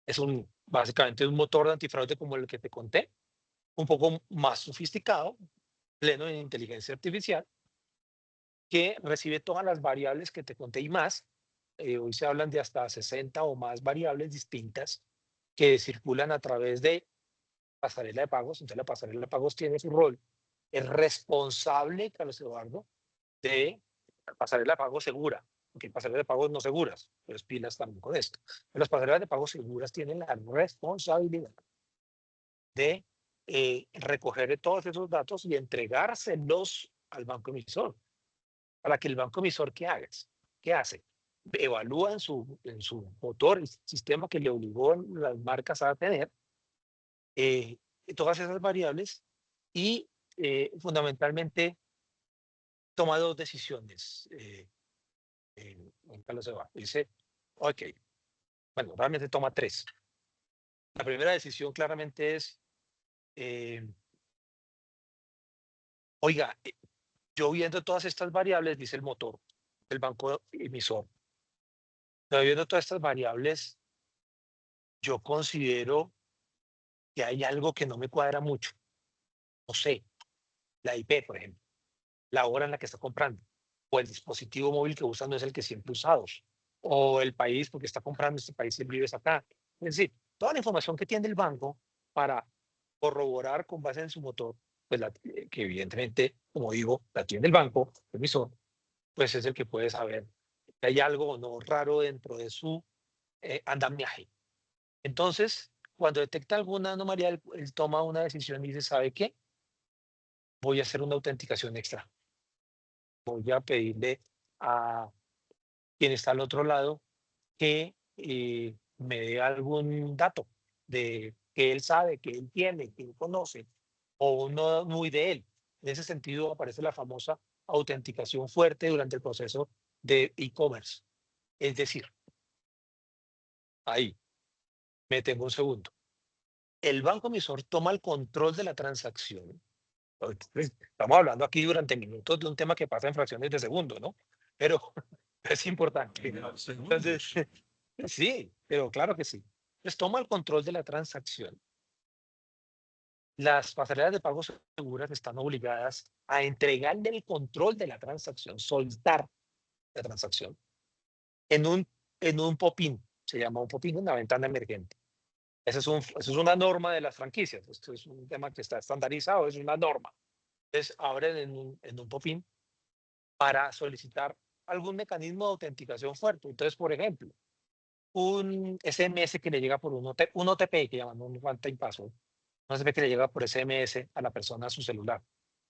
es básicamente un motor de antifraude como el que te conté, un poco más sofisticado, pleno de inteligencia artificial, que recibe todas las variables que te conté y más. Hoy se hablan de hasta 60 o más variables distintas que circulan a través de pasarela de pagos. Entonces la pasarela de pagos tiene su rol. Es responsable, Carlos Eduardo, de pasarela de pagos segura, porque hay pasarelas de pagos no seguras, pues pilas también con esto. Pero las pasarelas de pagos seguras tienen la responsabilidad de recoger todos esos datos y entregárselos al banco emisor, para que el banco emisor, ¿qué hace? Evalúa en su motor, el sistema que le obligó a las marcas a tener, eh, todas esas variables y fundamentalmente toma dos decisiones. Juan Carlos se va. Dice, ok, bueno, realmente toma tres. La primera decisión claramente es, oiga, yo viendo todas estas variables, dice el motor del banco emisor, pero viendo todas estas variables, yo considero que hay algo que no me cuadra mucho. No sé, la IP, por ejemplo, la hora en la que está comprando, o el dispositivo móvil que usa no es el que siempre usado, o el país porque está comprando este país y él vive acá. Es decir, toda la información que tiene el banco para corroborar con base en su motor, pues que evidentemente, como digo, la tiene el banco, el emisor, pues es el que puede saber que hay algo o no raro dentro de su andamiaje. Entonces, cuando detecta alguna anomalía, él toma una decisión y dice, ¿sabe qué? Voy a hacer una autenticación extra. Voy a pedirle a quien está al otro lado que me dé algún dato de que él sabe, que él tiene, que él conoce, o uno muy de él. En ese sentido aparece la famosa autenticación fuerte durante el proceso de e-commerce. Es decir, ahí, me tengo un segundo. El banco emisor toma el control de la transacción. Estamos hablando aquí durante minutos de un tema que pasa en fracciones de segundo, ¿no? Pero es importante. Entonces, sí, pero claro que sí. Entonces toma el control de la transacción. Las pasarelas de pago seguras están obligadas a entregarle el control de la transacción, soltar la transacción en un POPIN. Se llama un POPIN, una ventana emergente. Eso es una norma de las franquicias. Esto es un tema que está estandarizado, es una norma. Entonces abren en un POPIN para solicitar algún mecanismo de autenticación fuerte. Entonces, por ejemplo, un SMS que le llega por un OTP, que llaman un one time password, un OTP que le llega por SMS a la persona a su celular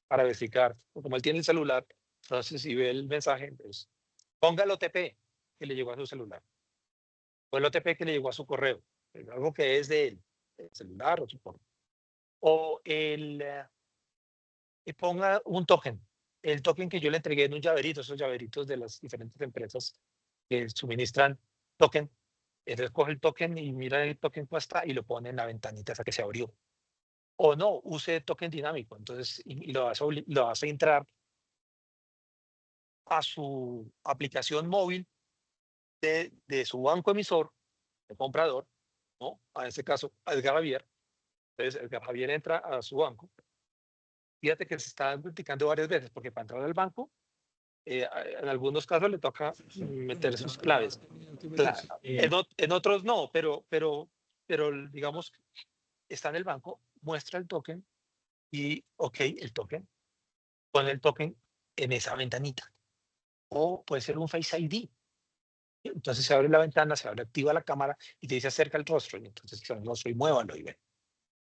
para verificar. Como él tiene el celular, entonces si ve el mensaje, pues ponga el OTP que le llegó a su celular o el OTP que le llegó a su correo, algo que es de él, el celular o su correo. O y ponga un token, el token que yo le entregué en un llaverito, esos llaveritos de las diferentes empresas que suministran token. Entonces coge el token y mira el token cuesta y lo pone en la ventanita esa que se abrió. O no, use token dinámico. Entonces y lo hace entrar a su aplicación móvil de su banco emisor, el comprador, ¿no? A ese caso, a Edgar Javier. Entonces Edgar Javier entra a su banco. Fíjate que se está practicando varias veces, porque para entrar al banco, en algunos casos le toca meter sus claves. En otros no, pero digamos, está en el banco, muestra el token y, ok, el token, pone el token en esa ventanita. O puede ser un Face ID. Entonces se abre la ventana, se abre, activa la cámara y te dice acerca el rostro. Y entonces el rostro y muévalo y ve.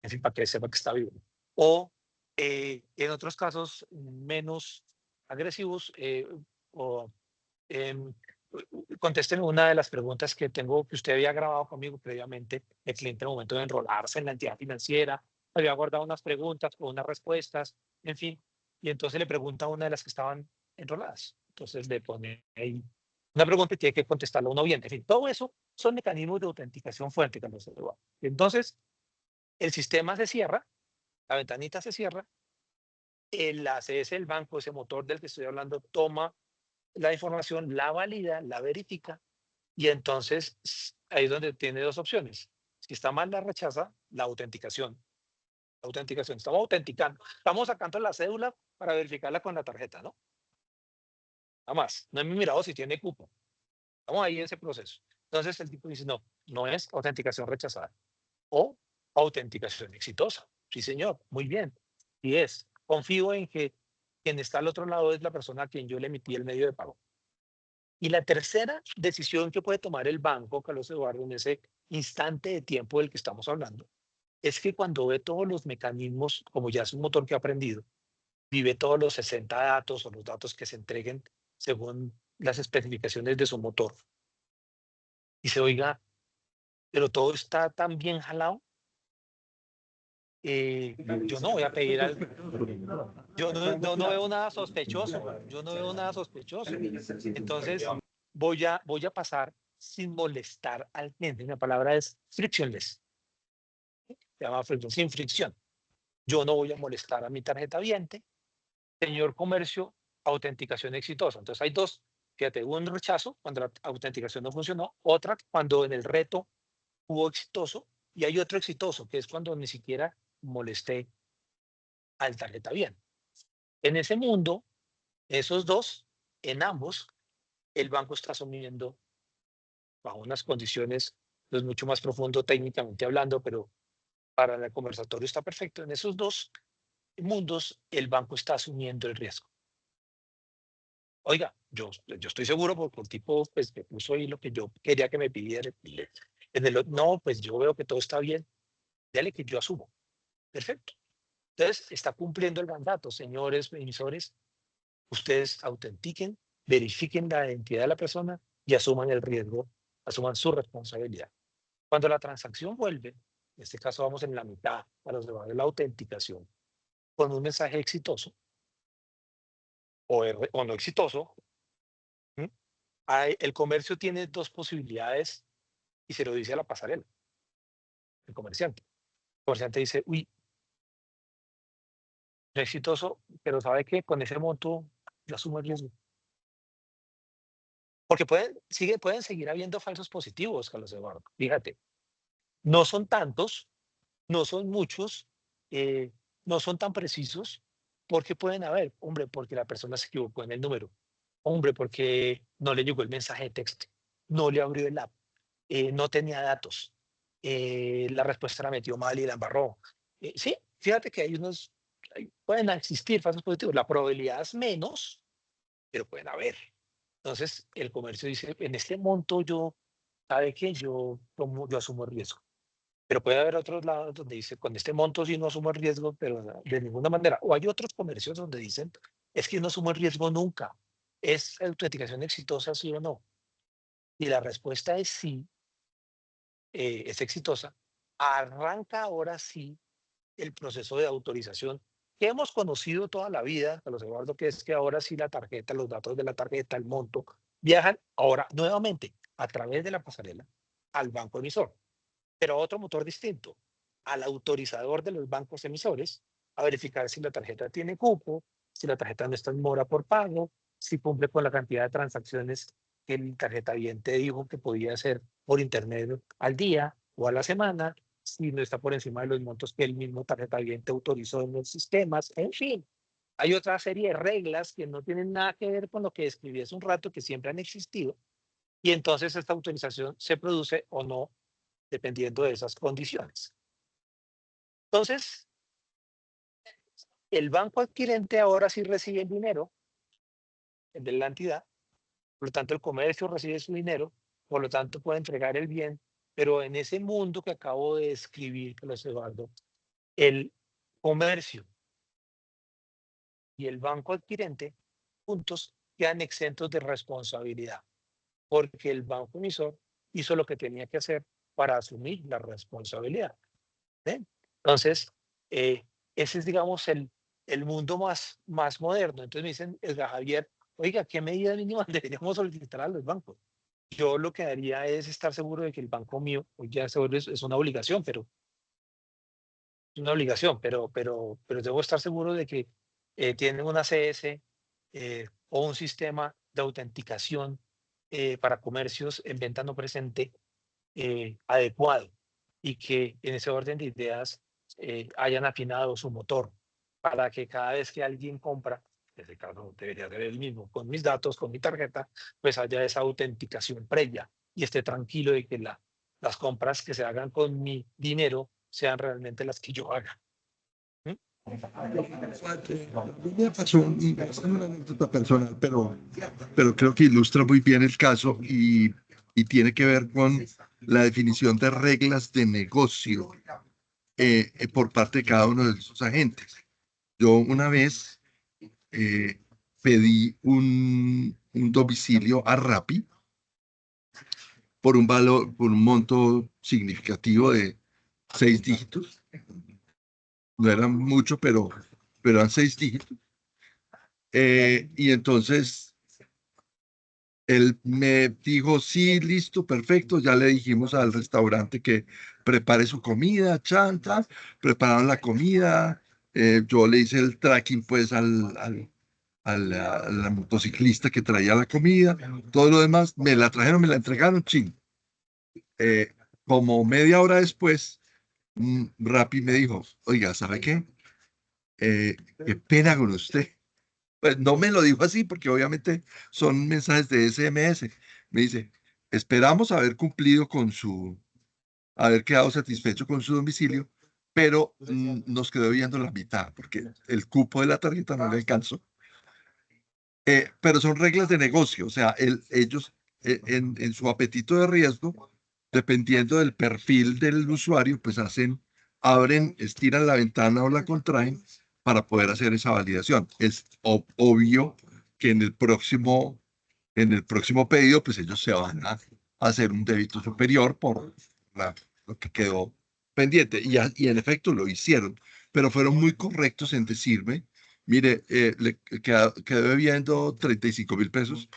En fin, para que sepa que está vivo. O en otros casos menos agresivos, o em, contesten una de las preguntas que tengo que usted había grabado conmigo previamente. El cliente en el momento de enrolarse en la entidad financiera había guardado unas preguntas o unas respuestas, en fin. Y entonces le pregunta a una de las que estaban enroladas. Entonces le pone ahí una pregunta y tiene que contestarla uno bien. En fin, todo eso son mecanismos de autenticación fuerte, Carlos Eduardo. Entonces, el sistema se cierra, la ventanita se cierra, el ACS del banco, ese motor del que estoy hablando, toma la información, la valida, la verifica y entonces ahí es donde tiene dos opciones. Si está mal, la rechaza, la autenticación. La autenticación, estamos autenticando, estamos sacando la cédula para verificarla con la tarjeta, ¿no? Nada más, no hemos mirado si tiene cupo. Estamos ahí en ese proceso. Entonces el tipo dice, no, no es autenticación rechazada o autenticación exitosa. Sí, señor, muy bien. Y es, confío en que quien está al otro lado es la persona a quien yo le emití el medio de pago. Y la tercera decisión que puede tomar el banco, Carlos Eduardo, en ese instante de tiempo del que estamos hablando, es que cuando ve todos los mecanismos, como ya es un motor que ha aprendido, vive todos los 60 datos o los datos que se entreguen según las especificaciones de su motor. Y se oiga, pero todo está tan bien jalado. Yo no voy a pedir algo. Yo no veo nada sospechoso. Yo no veo nada sospechoso. Entonces, voy a pasar sin molestar al cliente. La palabra es frictionless. Se llama friction, sin fricción. Yo no voy a molestar a mi tarjeta viente. Señor comercio, autenticación exitosa. Entonces, hay dos. Fíjate, hubo un rechazo cuando la autenticación no funcionó. Otra cuando en el reto hubo exitoso. Y hay otro exitoso, que es cuando ni siquiera molesté al tarjeta bien. En ese mundo, esos dos, en ambos, el banco está asumiendo bajo unas condiciones pues, mucho más profundo técnicamente hablando, pero para el conversatorio está perfecto. En esos dos mundos, el banco está asumiendo el riesgo. Oiga, yo estoy seguro porque el tipo pues, me puso ahí lo que yo quería que me pidiera. No, pues yo veo que todo está bien. Dale que yo asumo. Perfecto. Entonces, está cumpliendo el mandato, señores emisores. Ustedes autentiquen, verifiquen la identidad de la persona y asuman el riesgo, asuman su responsabilidad. Cuando la transacción vuelve, en este caso vamos en la mitad para los de la autenticación, con un mensaje exitoso o no exitoso, el comercio tiene dos posibilidades y se lo dice a la pasarela, el comerciante. El comerciante dice, uy, no exitoso, pero ¿sabe qué? Con ese monto yo asumo el riesgo. Porque pueden seguir habiendo falsos positivos, Carlos Eduardo. Fíjate, no son tantos, no son muchos, no son tan precisos, porque pueden haber, hombre, porque la persona se equivocó en el número, hombre, porque no le llegó el mensaje de texto, no le abrió el app, no tenía datos, la respuesta la metió mal y la embarró. Sí, fíjate que pueden existir falsos positivos, la probabilidad es menos, pero pueden haber. Entonces, el comercio dice, en este monto ¿sabe qué? Yo asumo el riesgo. Pero puede haber otros lados donde dice, con este monto sí no asumo el riesgo, pero de ninguna manera. O hay otros comercios donde dicen, es que no asumo el riesgo nunca. ¿Es autenticación exitosa, sí o no? Y la respuesta es sí, es exitosa. Arranca ahora sí el proceso de autorización que hemos conocido toda la vida, Carlos Eduardo, que es que ahora sí la tarjeta, los datos de la tarjeta, el monto, viajan ahora nuevamente a través de la pasarela al banco emisor, pero a otro motor distinto, al autorizador de los bancos emisores, a verificar si la tarjeta tiene cupo, si la tarjeta no está en mora por pago, si cumple con la cantidad de transacciones que el tarjeta te dijo que podía hacer por internet al día o a la semana, si no está por encima de los montos que el mismo tarjeta te autorizó en los sistemas, en fin. Hay otra serie de reglas que no tienen nada que ver con lo que describí hace un rato, que siempre han existido, y entonces esta autorización se produce o no, dependiendo de esas condiciones. Entonces, el banco adquirente ahora sí recibe el dinero, el de la entidad, por lo tanto el comercio recibe su dinero, por lo tanto puede entregar el bien, pero en ese mundo que acabo de describir, Carlos Eduardo, el comercio y el banco adquirente juntos quedan exentos de responsabilidad, porque el banco emisor hizo lo que tenía que hacer para asumir la responsabilidad. Entonces, ese es, digamos, el mundo más moderno. Entonces me dicen, Edgar Javier, oiga, ¿qué medida mínima deberíamos solicitar a los bancos? Yo lo que haría es estar seguro de que el banco mío, ya es una obligación, pero debo estar seguro de que tienen una CS o un sistema de autenticación para comercios en venta no presente adecuado y que en ese orden de ideas hayan afinado su motor para que cada vez que alguien compra, en este caso debería ser el mismo, con mis datos, con mi tarjeta, pues haya esa autenticación previa y esté tranquilo de que las compras que se hagan con mi dinero sean realmente las que yo haga. A mí me pasó es una anécdota personal, pero creo que ilustra muy bien el caso y tiene que ver con la definición de reglas de negocio por parte de cada uno de esos agentes. Yo una vez pedí un domicilio a Rappi por un valor, por un monto significativo de 6 dígitos. No eran mucho, pero eran 6 dígitos. Y entonces él me dijo, sí, listo, perfecto. Ya le dijimos al restaurante que prepare su comida, chanta, prepararon la comida. Yo le hice el tracking pues a la motociclista que traía la comida. Todo lo demás, me la trajeron, me la entregaron, ching. Como media hora después, Rappi me dijo, oiga, ¿sabe qué? Qué pena con usted. Pues no me lo dijo así porque obviamente son mensajes de SMS. Me dice, esperamos haber cumplido con haber quedado satisfecho con su domicilio, pero nos quedó viendo la mitad porque el cupo de la tarjeta no le alcanzó. Pero son reglas de negocio, o sea, ellos en su apetito de riesgo, dependiendo del perfil del usuario, pues abren, estiran la ventana o la contraen para poder hacer esa validación. Es obvio que en el próximo pedido, pues ellos se van a hacer un débito superior por lo que quedó pendiente. Y en efecto lo hicieron, pero fueron muy correctos en decirme, mire, le quedó debiendo 35.000 pesos,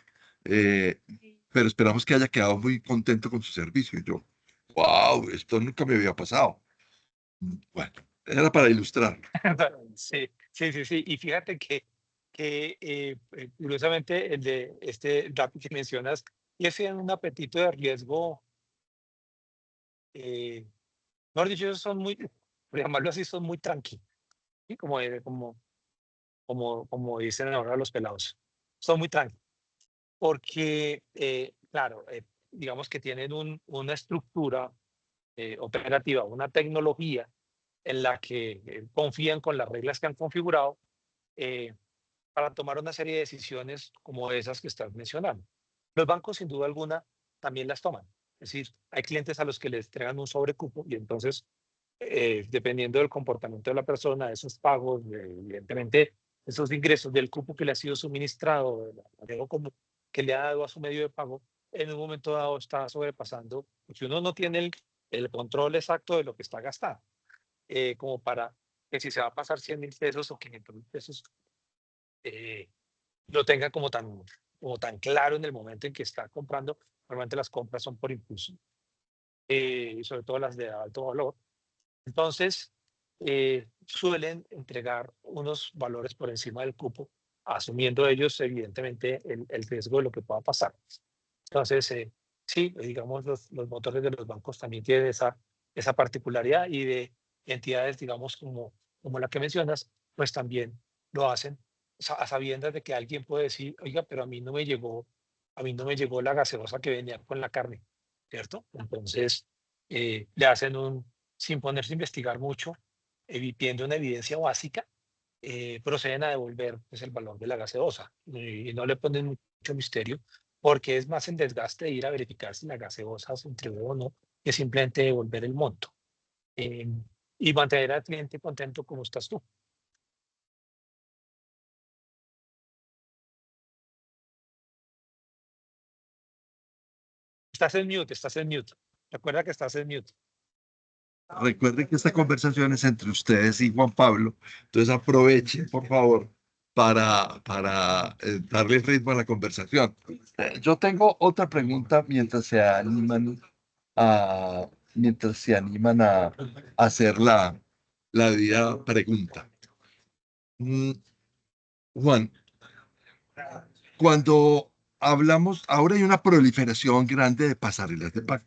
eh, pero esperamos que haya quedado muy contento con su servicio. Y yo, wow, esto nunca me había pasado. Bueno, era para ilustrar. Sí, sí, sí, sí. Y fíjate que curiosamente el de este Rappi que mencionas, y ese en un apetito de riesgo, eh, mejor dicho, ellos son muy, por llamarlo así, son muy tranqui, ¿sí? Como dicen ahora los pelados. Son muy tranqui, porque, claro, digamos que tienen una estructura operativa, una tecnología en la que confían con las reglas que han configurado eh, para tomar una serie de decisiones como esas que estás mencionando. Los bancos, sin duda alguna, también las toman. Es decir, hay clientes a los que les entregan un sobrecupo y entonces, dependiendo del comportamiento de la persona, de esos pagos, evidentemente, esos ingresos del cupo que le ha sido suministrado, del manejo como que le ha dado a su medio de pago, en un momento dado está sobrepasando, porque uno no tiene el control exacto de lo que está gastando, como para que si se va a pasar 100.000 pesos o 500.000 pesos, eh, lo tenga como tan claro en el momento en que está comprando. Normalmente las compras son por impulso, y sobre todo las de alto valor. Entonces, suelen entregar unos valores por encima del cupo, asumiendo ellos, evidentemente, el riesgo de lo que pueda pasar. Entonces, sí, digamos, los motores de los bancos también tienen esa particularidad y de entidades, digamos, como la que mencionas, pues también lo hacen a sabiendas de que alguien puede decir, oiga, pero a mí no me llegó la gaseosa que venía con la carne, ¿cierto? Entonces, le hacen sin ponerse a investigar mucho, viendo una evidencia básica, proceden a devolver pues, el valor de la gaseosa y no le ponen mucho misterio porque es más el desgaste de ir a verificar si la gaseosa se entregó o no, que simplemente devolver el monto eh, y mantener al cliente contento como estás tú. Estás en mute. Recuerda que estás en mute. Recuerden que esta conversación es entre ustedes y Juan Pablo, entonces aprovechen, por favor, para darle ritmo a la conversación. Yo tengo otra pregunta mientras se animan a hacer la debida pregunta. Mm, Juan, cuando hablamos, ahora hay una proliferación grande de pasarelas de pago,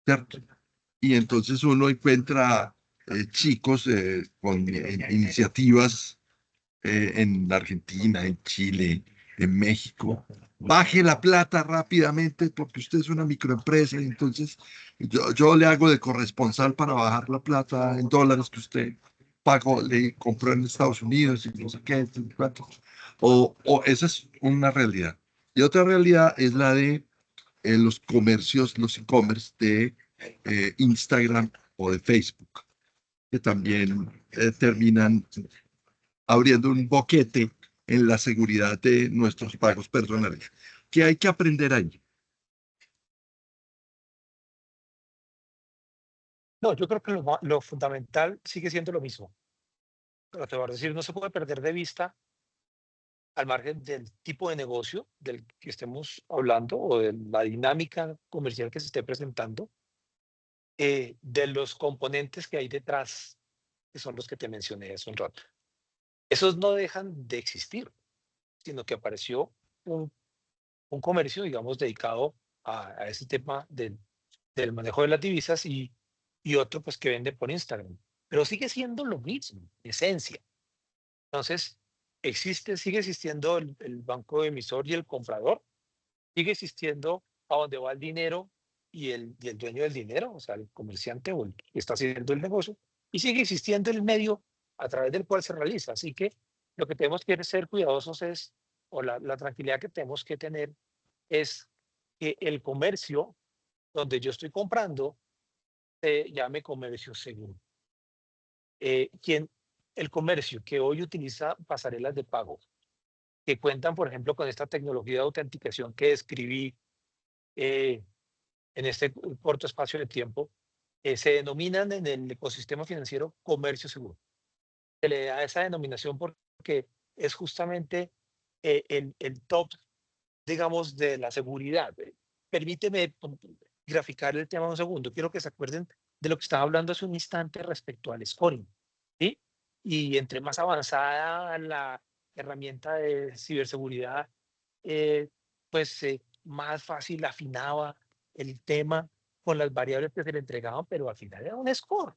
¿cierto? Y entonces uno encuentra chicos con iniciativas en Argentina, en Chile, en México. Baje la plata rápidamente porque usted es una microempresa y entonces yo le hago de corresponsal para bajar la plata en dólares que usted pagó, le compró en Estados Unidos y no sé qué, no sé cuánto. O esa es una realidad. Y otra realidad es la de los comercios, los e-commerce de Instagram o de Facebook. que también terminan abriendo un boquete en la seguridad de nuestros pagos personales. ¿Qué hay que aprender ahí? No, yo creo que lo fundamental sigue siendo lo mismo. Pero te voy a decir, no se puede perder de vista, al margen del tipo de negocio del que estemos hablando o de la dinámica comercial que se esté presentando, de los componentes que hay detrás, que son los que te mencioné hace un rato. Esos no dejan de existir, sino que apareció un, un comercio, digamos, dedicado a ese tema del manejo de las divisas y otro pues que vende por Instagram. Pero sigue siendo lo mismo, en esencia. Entonces, sigue existiendo el banco emisor y el comprador, sigue existiendo a donde va el dinero y el dueño del dinero, o sea, el comerciante o el que está haciendo el negocio, y sigue existiendo el medio a través del cual se realiza. Así que lo que tenemos que ser cuidadosos es, o la tranquilidad que tenemos que tener es que el comercio donde yo estoy comprando se llame comercio seguro. Quien, el comercio que hoy utiliza pasarelas de pago, que cuentan, por ejemplo, con esta tecnología de autenticación que describí eh, en este corto espacio de tiempo, se denominan en el ecosistema financiero comercio seguro. Se le da esa denominación porque es justamente el top, digamos, de la seguridad. Permíteme graficar el tema un segundo. Quiero que se acuerden de lo que estaba hablando hace un instante respecto al scoring. ¿Sí? Y entre más avanzada la herramienta de ciberseguridad, eh, pues más fácil afinaba el tema con las variables que se le entregaban, pero al final era un score.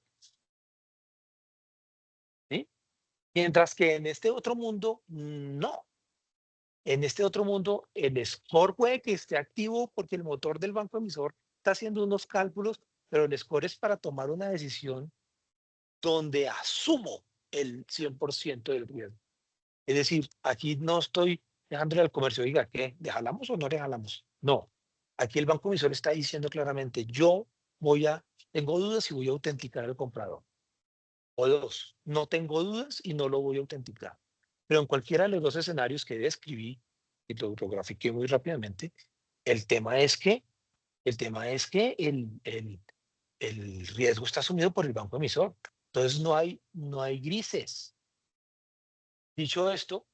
¿Sí? Mientras que en este otro mundo, no. En este otro mundo, el score puede que esté activo porque el motor del banco emisor está haciendo unos cálculos, pero el score es para tomar una decisión donde asumo el 100% del riesgo. Es decir, aquí no estoy dejándole al comercio, diga, ¿qué? ¿Le jalamos o no le jalamos? No. Aquí el banco emisor está diciendo claramente, tengo dudas y voy a autenticar al comprador. O dos, no tengo dudas y no lo voy a autenticar. Pero en cualquiera de los dos escenarios que describí, y lo grafiqué muy rápidamente, el tema es que, el riesgo está asumido por el banco emisor. Entonces no hay grises. Dicho esto,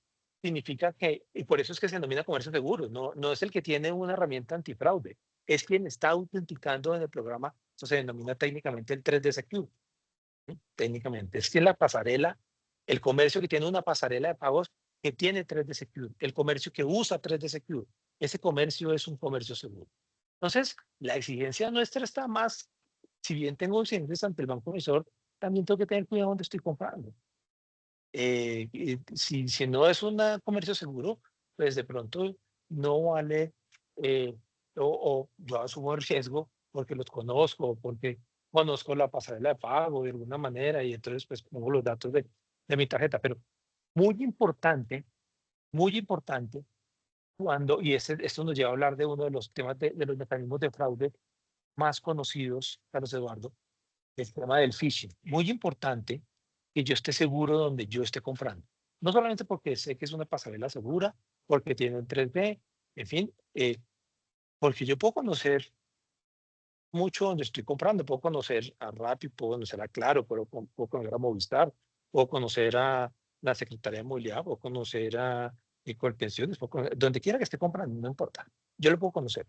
significa que, y por eso es que se denomina comercio seguro, no es el que tiene una herramienta antifraude, es quien está autenticando en el programa, eso se denomina técnicamente el 3D Secure. Técnicamente. Es que la pasarela, el comercio que tiene una pasarela de pagos que tiene 3D Secure, el comercio que usa 3D Secure, ese comercio es un comercio seguro. Entonces, la exigencia nuestra está más, si bien tengo exigencias ante el banco emisor, también tengo que tener cuidado donde estoy comprando. Si no es un comercio seguro, pues de pronto no vale, eh, o yo asumo el riesgo porque los conozco, porque conozco la pasarela de pago de alguna manera y entonces pues pongo los datos de mi tarjeta. Pero muy importante esto nos lleva a hablar de uno de los temas de los mecanismos de fraude más conocidos, Carlos Eduardo, el tema del phishing. Muy importante que yo esté seguro donde yo esté comprando. No solamente porque sé que es una pasarela segura, porque tiene un 3B, en fin, porque yo puedo conocer mucho donde estoy comprando. Puedo conocer a Rappi, puedo conocer a Claro, puedo conocer a Movistar, puedo conocer a la Secretaría de Movilidad, puedo conocer a Colpensiones, donde quiera que esté comprando, no importa. Yo lo puedo conocer.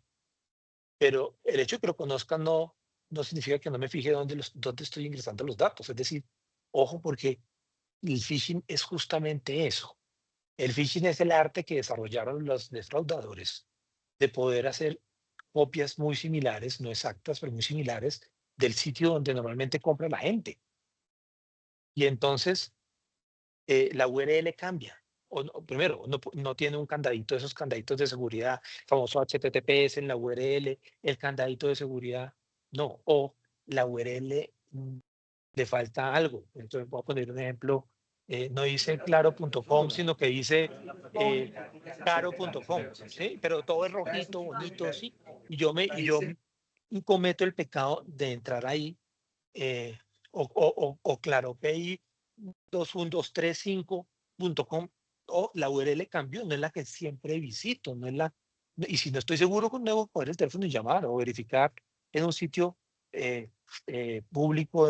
Pero el hecho de que lo conozca no significa que no me fije dónde estoy ingresando los datos. Es decir, ojo, porque el phishing es justamente eso. El phishing es el arte que desarrollaron los defraudadores de poder hacer copias muy similares, no exactas, pero muy similares del sitio donde normalmente compra la gente. Y entonces la URL cambia. Primero, no tiene un candadito, esos candaditos de seguridad, famoso HTTPS en la URL, el candadito de seguridad, no. O la URL le falta algo. Entonces voy a poner un ejemplo, no dice claro.com, sino que dice caro.com, ¿sí? Pero todo es rojito, bonito, ¿sí? Y yo cometo el pecado de entrar ahí o ClaroPay 21235.com, o la URL cambió, no es la que siempre visito, no es la, y si no estoy seguro, debo coger el teléfono y llamar o verificar en un sitio público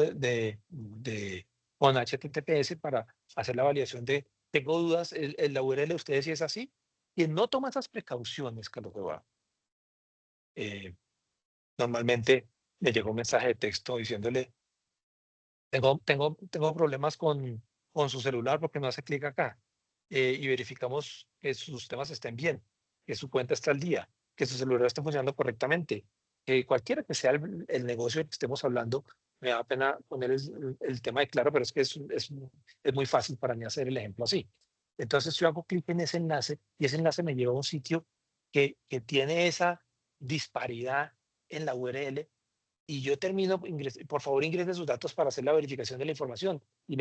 con HTTPS para hacer la validación de, tengo dudas, la URL de ustedes si es así. Quien no toma esas precauciones, Carlos Eduardo, normalmente le llega un mensaje de texto diciéndole, tengo problemas con su celular porque no hace clic acá. Y verificamos que sus temas estén bien, que su cuenta está al día, que su celular esté funcionando correctamente, que cualquiera que sea el negocio del que estemos hablando, me da pena poner el tema de claro, pero es que es muy fácil para mí hacer el ejemplo así. Entonces yo hago clic en ese enlace y ese enlace me lleva a un sitio que tiene esa disparidad en la URL, y yo termino, por favor ingrese sus datos para hacer la verificación de la información. Y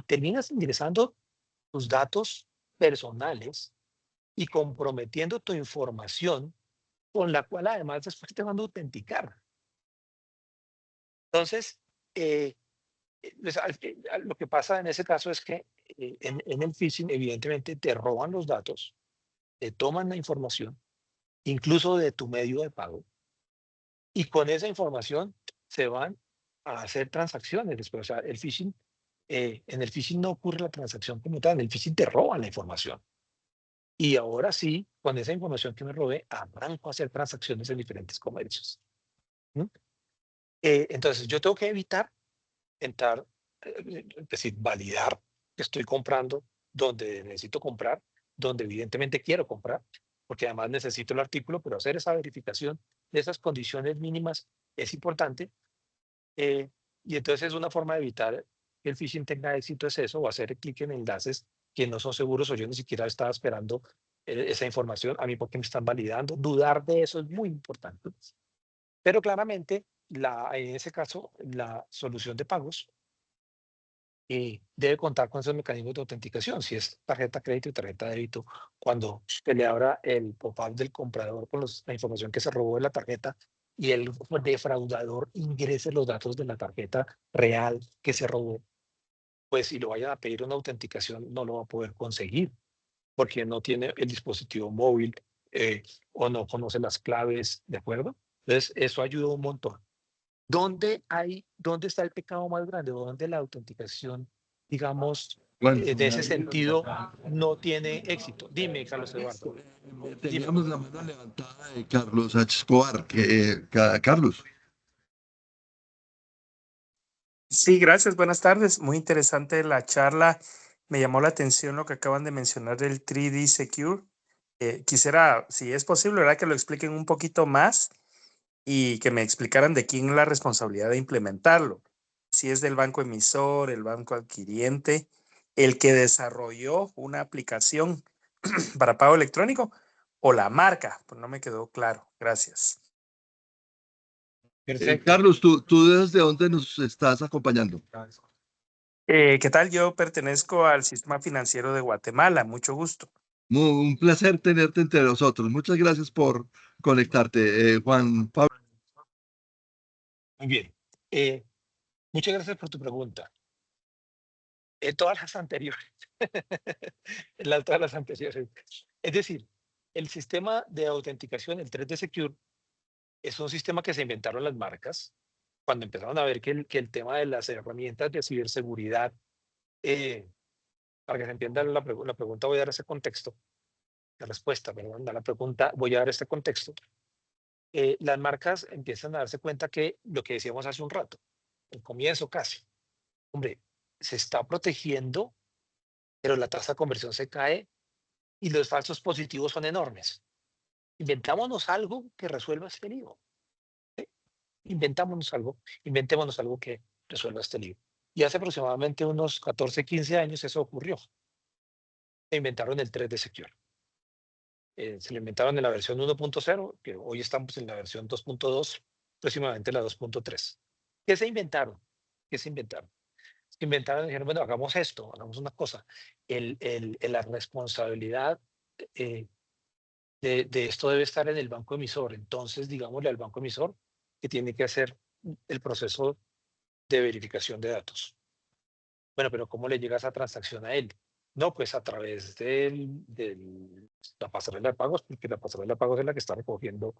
terminas ingresando tus datos personales y comprometiendo tu información, con la cual además después te van a autenticar. Entonces, pues, lo que pasa en ese caso es que en el phishing evidentemente te roban los datos, te toman la información, incluso de tu medio de pago, y con esa información se van a hacer transacciones después. O sea, el phishing, en el phishing no ocurre la transacción como tal, en el phishing te roban la información. Y ahora sí, con esa información que me robé, arranco a hacer transacciones en diferentes comercios. ¿No? Entonces, yo tengo que evitar entrar, es decir, validar que estoy comprando donde necesito comprar, donde evidentemente quiero comprar, porque además necesito el artículo, pero hacer esa verificación de esas condiciones mínimas es importante. eh, y entonces una forma de evitar que el phishing tenga éxito es eso, o hacer clic en enlaces que no son seguros, o yo ni siquiera estaba esperando esa información, a mí porque me están validando. Dudar de eso es muy importante. Pero claramente, en ese caso, la solución de pagos debe contar con esos mecanismos de autenticación. Si es tarjeta crédito y tarjeta débito, cuando se le abra el pop-up del comprador con la información que se robó de la tarjeta y el defraudador ingrese los datos de la tarjeta real que se robó, pues si lo vayan a pedir una autenticación, no lo va a poder conseguir porque no tiene el dispositivo móvil, o no conoce las claves, ¿de acuerdo? Entonces, eso ayuda un montón. ¿Dónde está el pecado más grande? ¿O dónde la autenticación, digamos, Juan, de ese sentido, no tiene éxito? Dime, Carlos Eduardo, dime. teníamos la mano levantada de Carlos H. Escobar. Carlos. Sí, gracias. Buenas tardes. Muy interesante la charla. Me llamó la atención lo que acaban de mencionar del 3D Secure. Quisiera, si es posible, ¿verdad? Que lo expliquen un poquito más y que me explicaran de quién es la responsabilidad de implementarlo. Si es del banco emisor, el banco adquiriente, el que desarrolló una aplicación para pago electrónico o la marca. Pues no me quedó claro. Gracias. Perfecto. Carlos, ¿tú desde dónde nos estás acompañando? ¿Qué tal? Yo pertenezco al Sistema Financiero de Guatemala. Mucho gusto. Un placer tenerte entre nosotros. Muchas gracias por conectarte, Juan Pablo. Muy bien. Muchas gracias por tu pregunta. Todas las anteriores. Todas las anteriores. Es decir, el sistema de autenticación, el 3D Secure, es un sistema que se inventaron las marcas cuando empezaron a ver que el tema de las herramientas de ciberseguridad, eh, para que se entienda la pregunta, voy a dar ese contexto, la respuesta, perdón, a la pregunta, voy a dar este contexto. Las marcas empiezan a darse cuenta que lo que decíamos hace un rato, el comienzo casi, hombre, se está protegiendo, pero la tasa de conversión se cae y los falsos positivos son enormes. Inventámonos algo que resuelva este lío. ¿Sí? Inventémonos algo que resuelva este lío. Y hace aproximadamente unos 14, 15 años eso ocurrió. Se inventaron el 3D Secure. Se lo inventaron en la versión 1.0, que hoy estamos en la versión 2.2, próximamente la 2.3. ¿Qué se inventaron? ¿Qué se inventaron? Se inventaron, dijeron, bueno, hagamos esto, hagamos una cosa. La responsabilidad eh, de esto debe estar en el banco emisor. Entonces, digámosle al banco emisor que tiene que hacer el proceso de verificación de datos. Bueno, pero ¿cómo le llega esa transacción a él? No, pues a través de la pasarela de pagos, porque la pasarela de pagos es la que está recogiendo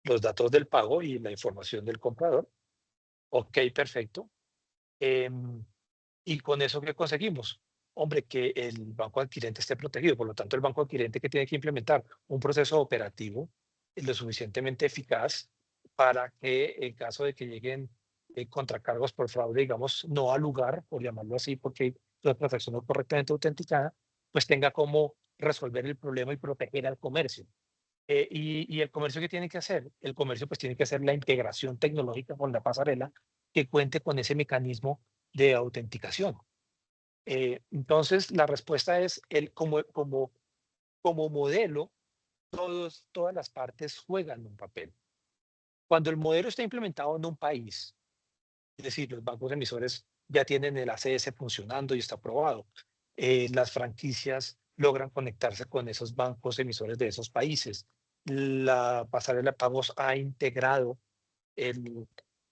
los datos del pago y la información del comprador. Ok, perfecto. ¿Y con eso qué conseguimos? Hombre, que el banco adquirente esté protegido. Por lo tanto, el banco adquirente que tiene que implementar un proceso operativo lo suficientemente eficaz para que en caso de que lleguen contracargos por fraude, digamos, no al lugar, por llamarlo así, porque la transacción no es correctamente autenticada, pues tenga cómo resolver el problema y proteger al comercio. Y el comercio, ¿qué tiene que hacer? El comercio pues tiene que hacer la integración tecnológica con la pasarela que cuente con ese mecanismo de autenticación. Entonces, la respuesta es, como modelo, todas las partes juegan un papel. Cuando el modelo está implementado en un país, es decir, los bancos emisores ya tienen el ACS funcionando y está aprobado, las franquicias logran conectarse con esos bancos emisores de esos países. La pasarela de pagos ha integrado el,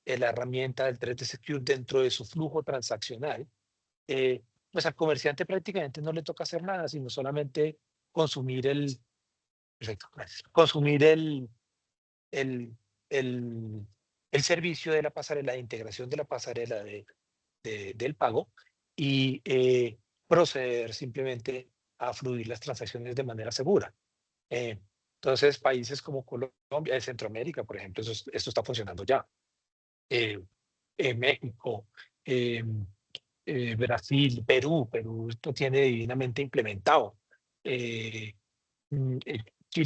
la herramienta del 3D Secure dentro de su flujo transaccional. Pues al comerciante prácticamente no le toca hacer nada, sino solamente consumir perfecto, gracias, consumir el, el, el servicio de la pasarela, de integración de la pasarela del pago y proceder simplemente a fluir las transacciones de manera segura. Entonces, países como Colombia, Centroamérica, por ejemplo, esto está funcionando ya. México, Brasil, Perú esto tiene divinamente implementado. Chile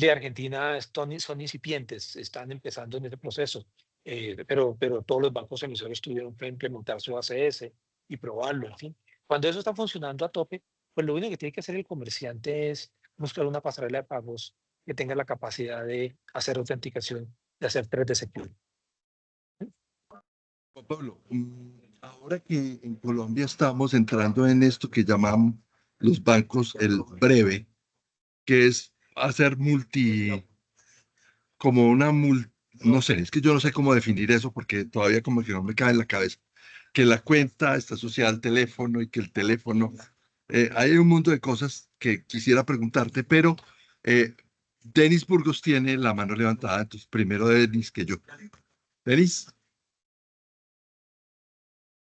y Argentina son incipientes, están empezando en ese proceso, pero todos los bancos emisores tuvieron que implementar su ACS y probarlo, en fin. Cuando eso está funcionando a tope, pues lo único que tiene que hacer el comerciante es buscar una pasarela de pagos que tenga la capacidad de hacer autenticación, de hacer 3D Secure. Juan Pablo, ahora que en Colombia estamos entrando en esto que llaman los bancos el breve, que es hacer como no sé, es que yo no sé cómo definir eso porque todavía como que no me cae en la cabeza, que la cuenta está asociada al teléfono y que el teléfono, hay un mundo de cosas que quisiera preguntarte, pero Denis Burgos tiene la mano levantada, entonces primero Denis que yo. Denis,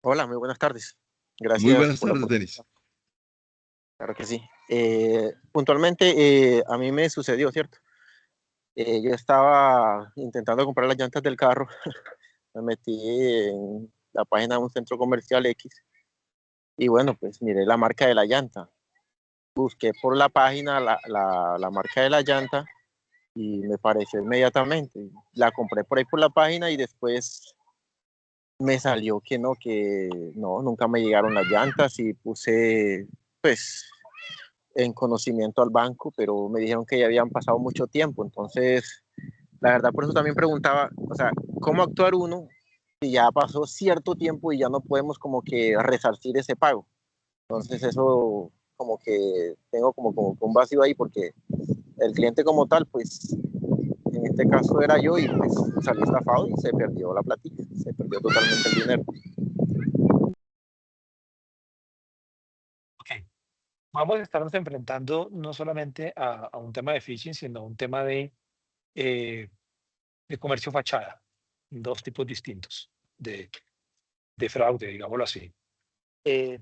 Hola, muy buenas tardes. muy Gracias buenas por la tardes, oportunidad. Denis. Claro que sí. Puntualmente, a mí me sucedió, ¿cierto? Yo estaba intentando comprar las llantas del carro. Me metí en la página de un centro comercial X. Y bueno, pues miré la marca de la llanta. Busqué por la página la marca de la llanta y me pareció inmediatamente. La compré por ahí por la página y después me salió que no, nunca me llegaron las llantas y puse, pues, en conocimiento al banco, pero me dijeron que ya habían pasado mucho tiempo. Entonces, la verdad, por eso también preguntaba, o sea, ¿cómo actuar uno si ya pasó cierto tiempo y ya no podemos como que resarcir ese pago? Entonces, eso como que tengo como un vacío ahí porque el cliente como tal, pues, en este caso era yo y pues salí estafado y se perdió la platilla, se perdió totalmente el dinero. Ok. Vamos a estarnos enfrentando no solamente a un tema de phishing, sino a un tema eh, de comercio fachada, dos tipos distintos de fraude, digámoslo así. Eh,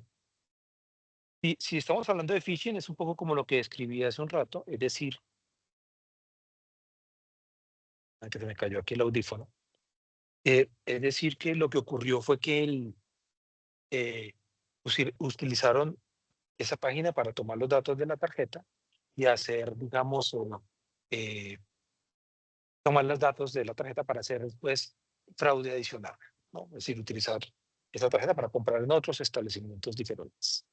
si estamos hablando de phishing, es un poco como lo que describí hace un rato, es decir, que se me cayó aquí el audífono, es decir, que lo que ocurrió fue que eh, utilizaron esa página para tomar los datos de la tarjeta y hacer, digamos, eh, tomar los datos de la tarjeta para hacer después fraude adicional, ¿no? Es decir, utilizar esa tarjeta para comprar en otros establecimientos diferentes.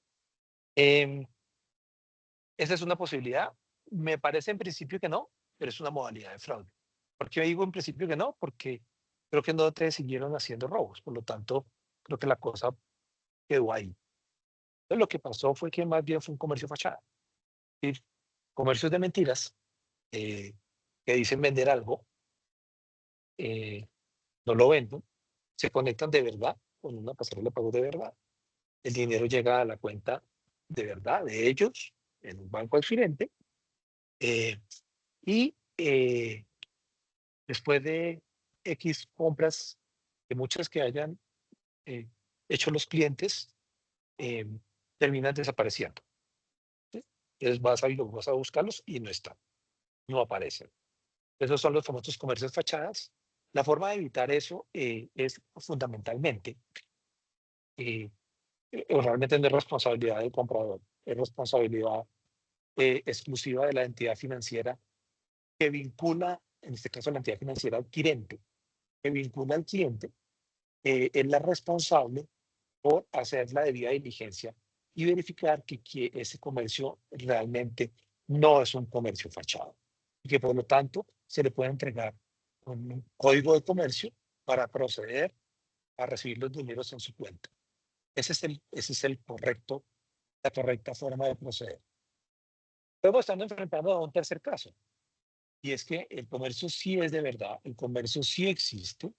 Esa es una posibilidad. Me parece en principio que no, pero es una modalidad de fraude. ¿Por qué digo en principio que no? Porque creo que no te siguieron haciendo robos, por lo tanto, creo que la cosa quedó ahí. Entonces, lo que pasó fue que más bien fue un comercio fachada, es decir, comercios de mentiras eh, que dicen vender algo, no lo venden, se conectan de verdad con una pasarela de pago de verdad. El dinero llega a la cuenta de verdad de ellos, en un banco al cliente, y después de X compras, de muchas que hayan eh, hecho los clientes, eh, terminan desapareciendo. ¿Sí? Entonces vas a buscarlos y no están, no aparecen. Esos son los famosos comercios fachadas. La forma de evitar eso es fundamentalmente, realmente no es responsabilidad del comprador, es responsabilidad exclusiva de la entidad financiera que vincula, en este caso la entidad financiera adquirente, que vincula al cliente, es la responsable por hacer la debida diligencia y verificar que ese comercio realmente no es un comercio fachado y que por lo tanto se le puede entregar un código de comercio para proceder a recibir los dineros en su cuenta. Ese es la correcta forma de proceder. Luego estamos enfrentando a un tercer caso, y es que el comercio sí es de verdad, el comercio sí existe,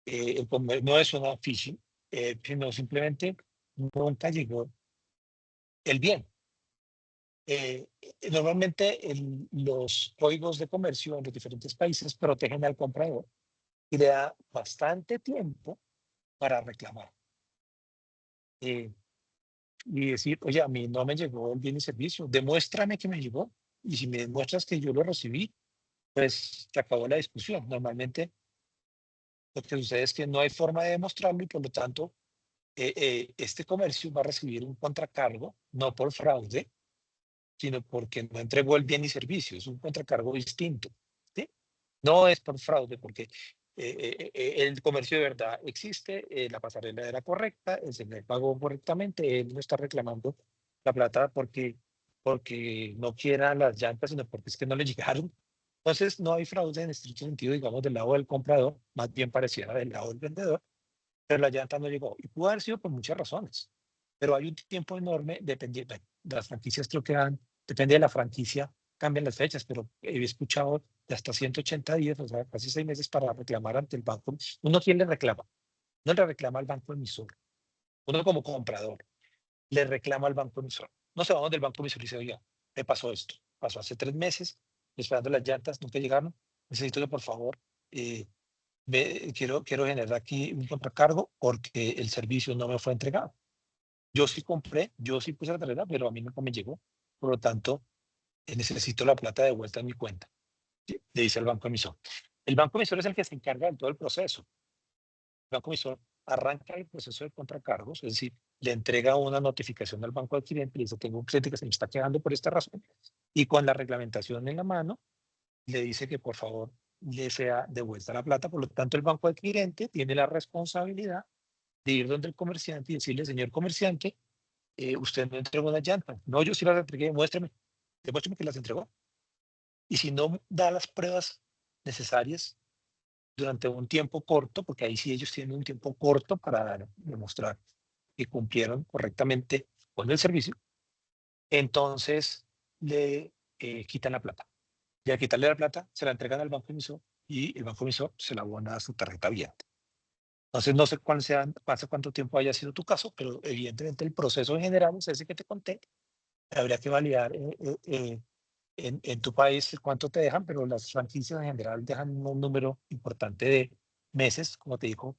el comercio no es una phishing, sino simplemente nunca llegó el bien. Normalmente los códigos de comercio en los diferentes países protegen al comprador y le da bastante tiempo para reclamar. Y decir, oye, a mí no me llegó el bien y servicio, demuéstrame que me llegó. Y si me demuestras que yo lo recibí, pues se acabó la discusión. Normalmente lo que sucede es que no hay forma de demostrarlo y por lo tanto este comercio va a recibir un contracargo, no por fraude, sino porque no entregó el bien y servicio. Es un contracargo distinto. ¿Sí? No es por fraude, porque el comercio de verdad existe, la pasarela era correcta, el señor pagó correctamente, él no está reclamando la plata porque no quiera las llantas, sino porque es que no le llegaron. Entonces, no hay fraude en estricto sentido, digamos, del lado del comprador, más bien pareciera del lado del vendedor, pero la llanta no llegó. Y pudo haber sido por muchas razones, pero hay un tiempo enorme, dependiendo de las franquicias, creo que depende de la franquicia, cambian las fechas, pero he escuchado de hasta 180 días, o sea, casi 6 meses para reclamar ante el banco. Uno, ¿quién le reclama? No le reclama al banco emisor. Uno como comprador le reclama al banco emisor. No se va donde el banco emisor y dice, oiga, me pasó esto. Pasó hace 3 meses, esperando las llantas, nunca llegaron. Necesito que por favor quiero generar aquí un contracargo porque el servicio no me fue entregado. Yo sí compré, yo sí puse la tarjeta, pero a mí nunca me llegó. Por lo tanto, necesito la plata de vuelta en mi cuenta. ¿Sí? Le dice el banco emisor. El banco emisor es el que se encarga de todo el proceso. El banco emisor arranca el proceso de contracargos, es decir, le entrega una notificación al banco al cliente, le dice, tengo un cliente que se me está quedando por esta razón, y con la reglamentación en la mano, le dice que por favor le sea devuelta la plata. Por lo tanto, el banco adquirente tiene la responsabilidad de ir donde el comerciante y decirle, señor comerciante, usted no entregó una llanta. No, yo sí las entregué, demuéstreme que las entregó. Y si no da las pruebas necesarias durante un tiempo corto, porque ahí sí ellos tienen un tiempo corto para demostrar que cumplieron correctamente con el servicio, entonces le quitan la plata. Y al quitarle la plata, se la entregan al banco emisor y el banco emisor se la abona a su tarjeta vigente. Entonces, no sé hace cuánto tiempo haya sido tu caso, pero evidentemente el proceso en general es ese que te conté. Habría que validar en tu país cuánto te dejan, pero las franquicias en general dejan un número importante de meses, como te digo,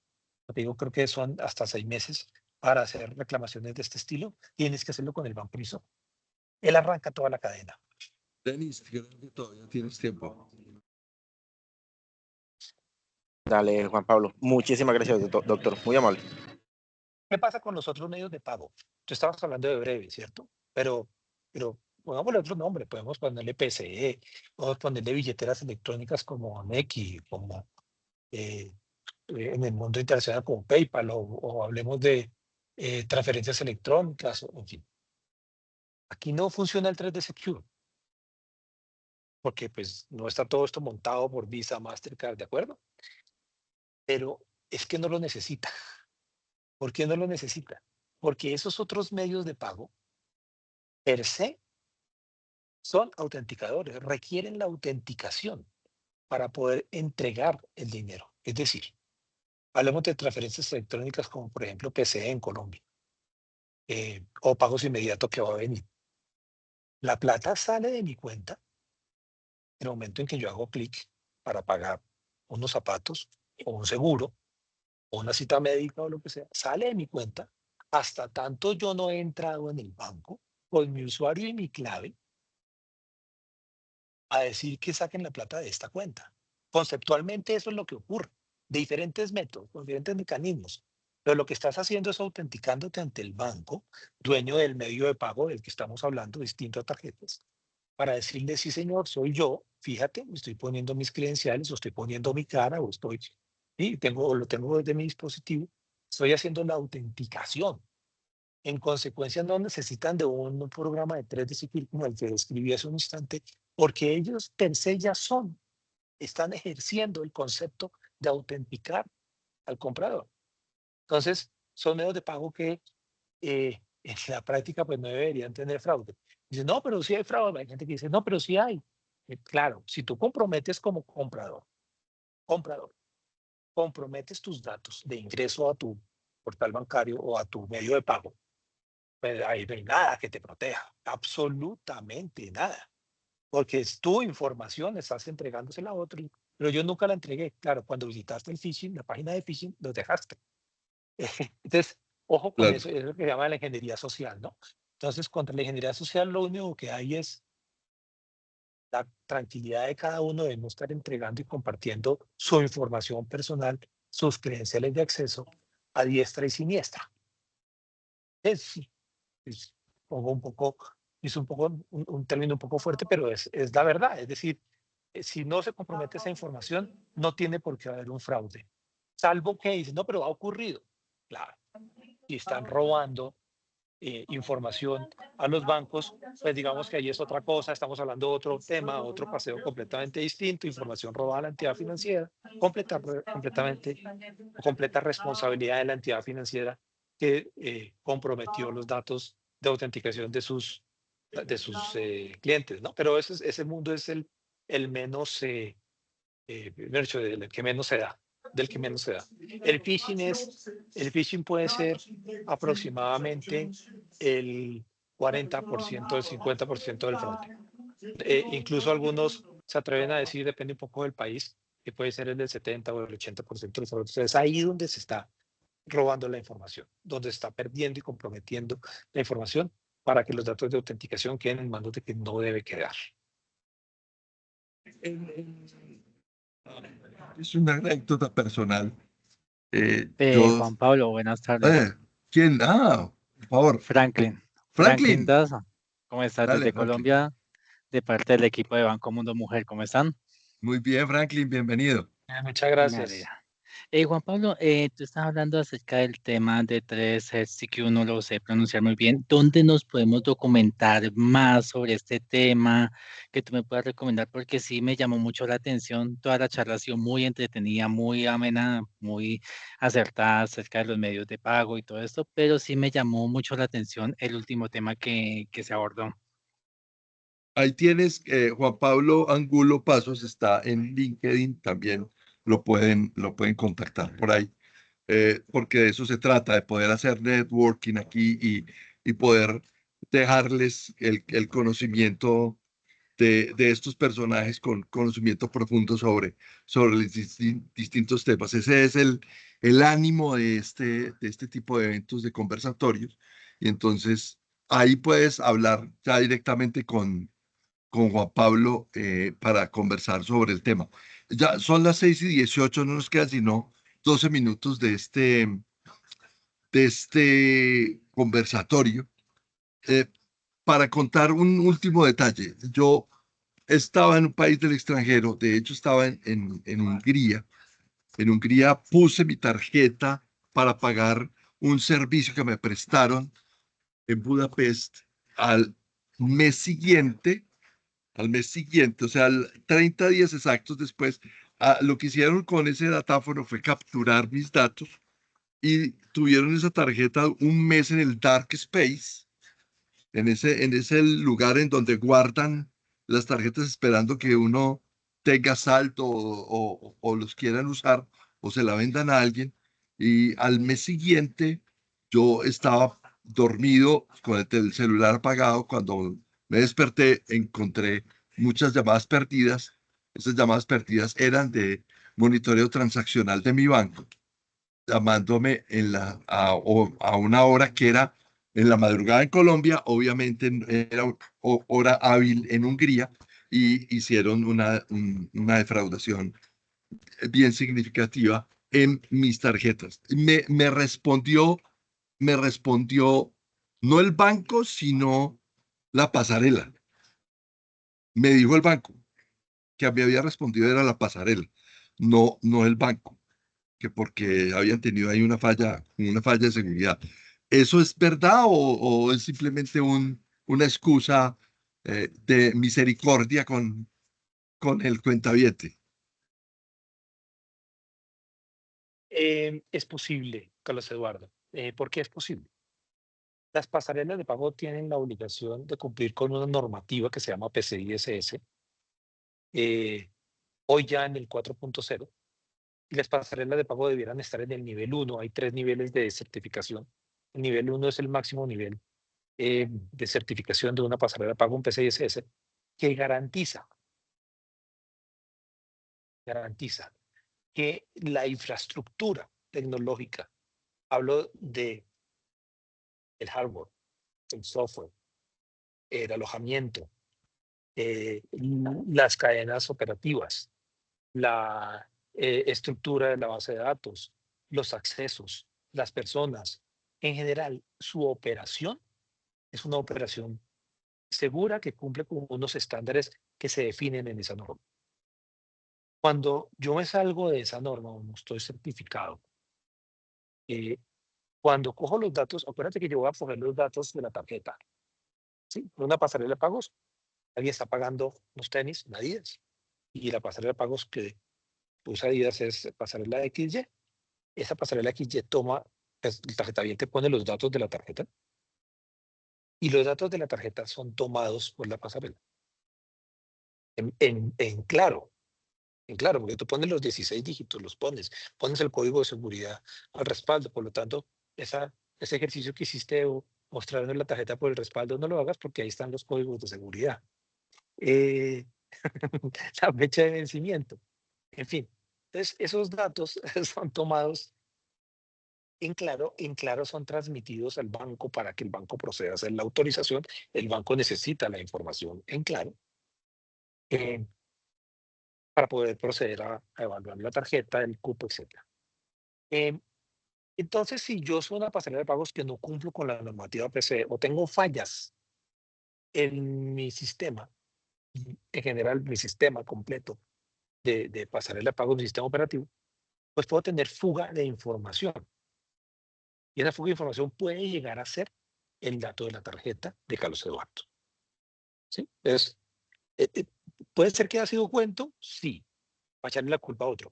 creo que son hasta 6 meses para hacer reclamaciones de este estilo. Tienes que hacerlo con el banco emisor. Él arranca toda la cadena. Denis, creo que todavía tienes tiempo. Dale, Juan Pablo. Muchísimas gracias, doctor. Muy amable. ¿Qué pasa con los otros medios de pago? Tú estabas hablando de Breve, ¿cierto? Pero pongámosle otro nombre, podemos ponerle PCE, podemos ponerle billeteras electrónicas como Nequi, como en el mundo internacional como PayPal, o hablemos de transferencias electrónicas, en fin. Aquí no funciona el 3D Secure, porque pues no está todo esto montado por Visa, Mastercard, ¿de acuerdo? Pero es que no lo necesita. ¿Por qué no lo necesita? Porque esos otros medios de pago, per se, son autenticadores, requieren la autenticación para poder entregar el dinero. Es decir, Hablemos de transferencias electrónicas como por ejemplo PCE en Colombia, o pagos inmediatos que va a venir. La plata sale de mi cuenta en el momento en que yo hago clic para pagar unos zapatos o un seguro o una cita médica o lo que sea, sale de mi cuenta hasta tanto yo no he entrado en el banco con mi usuario y mi clave a decir que saquen la plata de esta cuenta. Conceptualmente eso es lo que ocurre, de diferentes métodos, con diferentes mecanismos. Pero lo que estás haciendo es autenticándote ante el banco, dueño del medio de pago del que estamos hablando, distinto a tarjetas, para decirle, sí señor, soy yo, fíjate, estoy poniendo mis credenciales, o estoy poniendo mi cara, o estoy, sí, lo tengo desde mi dispositivo, estoy haciendo la autenticación. En consecuencia, no necesitan de un programa de 3D Secure como el que describí hace un instante, porque ellos per se ya están ejerciendo el concepto de autenticar al comprador. Entonces, son medios de pago que en la práctica pues no deberían tener fraude. Dice, no, pero sí hay fraude. Hay gente que dice, no, pero sí hay. Claro, si tú comprometes como comprador, comprometes tus datos de ingreso a tu portal bancario o a tu medio de pago, pues ahí no hay nada que te proteja, absolutamente nada, porque es tu información, estás entregándosela a otro, pero yo nunca la entregué. Claro, cuando visitaste el phishing, la página de phishing, los dejaste. Entonces, ojo con Claro. eso, es lo que se llama la ingeniería social, ¿no? Entonces, contra la ingeniería social lo único que hay es la tranquilidad de cada uno de no estar entregando y compartiendo su información personal, sus credenciales de acceso a diestra y siniestra. Es, pongo un poco, es un poco un término un poco fuerte, pero es la verdad. Es decir, si no se compromete esa información, no tiene por qué haber un fraude. Salvo que dicen, no, pero ha ocurrido. Claro, y están robando información a los bancos, pues digamos que ahí es otra cosa, estamos hablando de otro tema, otro paseo completamente distinto, información robada a la entidad financiera, completa responsabilidad de la entidad financiera que comprometió los datos de autenticación de sus clientes, ¿no? Pero ese mundo es el menos, del que menos se da, del que menos se da. El phishing puede ser aproximadamente el 40%, el 50% del fraude. Incluso algunos se atreven a decir, depende un poco del país, que puede ser el del 70 o el 80% del fraude. Entonces, ahí donde se está robando la información, donde está perdiendo y comprometiendo la información para que los datos de autenticación queden en manos de quien no debe quedar. Es una anécdota personal. Yo, Juan Pablo, buenas tardes. ¿quién? Ah, por favor. Franklin Franklin. Daza, ¿cómo estás? Dale, Desde Franklin. Colombia, de parte del equipo de Banco Mundo Mujer, ¿cómo están? Muy bien, Franklin, bienvenido. Muchas Me gracias. alegra. Juan Pablo, tú estás hablando acerca del tema de 3 no lo sé pronunciar muy bien. ¿Dónde nos podemos documentar más sobre este tema que tú me puedas recomendar? Porque sí me llamó mucho la atención. Toda la charla ha sido muy entretenida, muy amena, muy acertada acerca de los medios de pago y todo esto, pero sí me llamó mucho la atención el último tema que se abordó. Ahí tienes, Juan Pablo Angulo Pasos está en LinkedIn, también lo pueden contactar por ahí, porque de eso se trata, de poder hacer networking aquí y poder dejarles el conocimiento de estos personajes con conocimiento profundo sobre los distintos temas. Ese es el ánimo de este tipo de eventos, de conversatorios. Y entonces ahí puedes hablar ya directamente con Juan Pablo para conversar sobre el tema. Ya son las 6:18, no nos quedan sino 12 minutos de este conversatorio. Para contar un último detalle, yo estaba en un país del extranjero, de hecho estaba en Hungría. En Hungría puse mi tarjeta para pagar un servicio que me prestaron en Budapest al mes siguiente, o sea, 30 días exactos después. Lo que hicieron con ese datáfono fue capturar mis datos y tuvieron esa tarjeta un mes en el dark space, en ese lugar en donde guardan las tarjetas esperando que uno tenga saldo o los quieran usar o se la vendan a alguien. Y al mes siguiente yo estaba dormido con el celular apagado. Cuando me desperté, encontré muchas llamadas perdidas. Esas llamadas perdidas eran de monitoreo transaccional de mi banco, llamándome a una hora que era en la madrugada en Colombia, obviamente era hora hábil en Hungría, y hicieron una defraudación bien significativa en mis tarjetas. Me respondió no el banco, sino la pasarela. Me dijo el banco que me había respondido era la pasarela, no el banco, que porque habían tenido ahí una falla de seguridad. ¿Eso es verdad o es simplemente una excusa de misericordia con el cuentaviente? Es posible, Carlos Eduardo. ¿Por qué es posible? Las pasarelas de pago tienen la obligación de cumplir con una normativa que se llama PCI-DSS, hoy ya en el 4.0, y las pasarelas de pago debieran estar en el nivel 1. Hay 3 niveles de certificación. El nivel 1 es el máximo nivel de certificación de una pasarela de pago, un PCI-DSS, que garantiza que la infraestructura tecnológica, hablo de el hardware, el software, el alojamiento, las cadenas operativas, la estructura de la base de datos, los accesos, las personas, en general, su operación es una operación segura que cumple con unos estándares que se definen en esa norma. Cuando yo me salgo de esa norma o no estoy certificado, cuando cojo los datos, acuérdate que yo voy a coger los datos de la tarjeta, ¿sí? Una pasarela de pagos, alguien está pagando los tenis, una Adidas, y la pasarela de pagos que usa Adidas es pasarela XY. Esa pasarela XY toma, pues, el tarjetaviente pone los datos de la tarjeta y los datos de la tarjeta son tomados por la pasarela. En claro, porque tú pones los 16 dígitos, pones el código de seguridad al respaldo. Por lo tanto, ese ejercicio que hiciste mostrando la tarjeta por el respaldo, no lo hagas porque ahí están los códigos de seguridad. La fecha de vencimiento, en fin. Entonces, esos datos son tomados en claro son transmitidos al banco para que el banco proceda a hacer la autorización. El banco necesita la información en claro eh, para poder proceder a evaluar la tarjeta, el cupo, etc. Entonces, si yo soy una pasarela de pagos que no cumplo con la normativa PCE o tengo fallas en mi sistema, en general mi sistema completo de pasarela de pagos, mi sistema operativo, pues puedo tener fuga de información. Y esa fuga de información puede llegar a ser el dato de la tarjeta de Carlos Eduardo. ¿Sí? Entonces, ¿puede ser que haya sido cuento? Sí, para echarle la culpa a otro.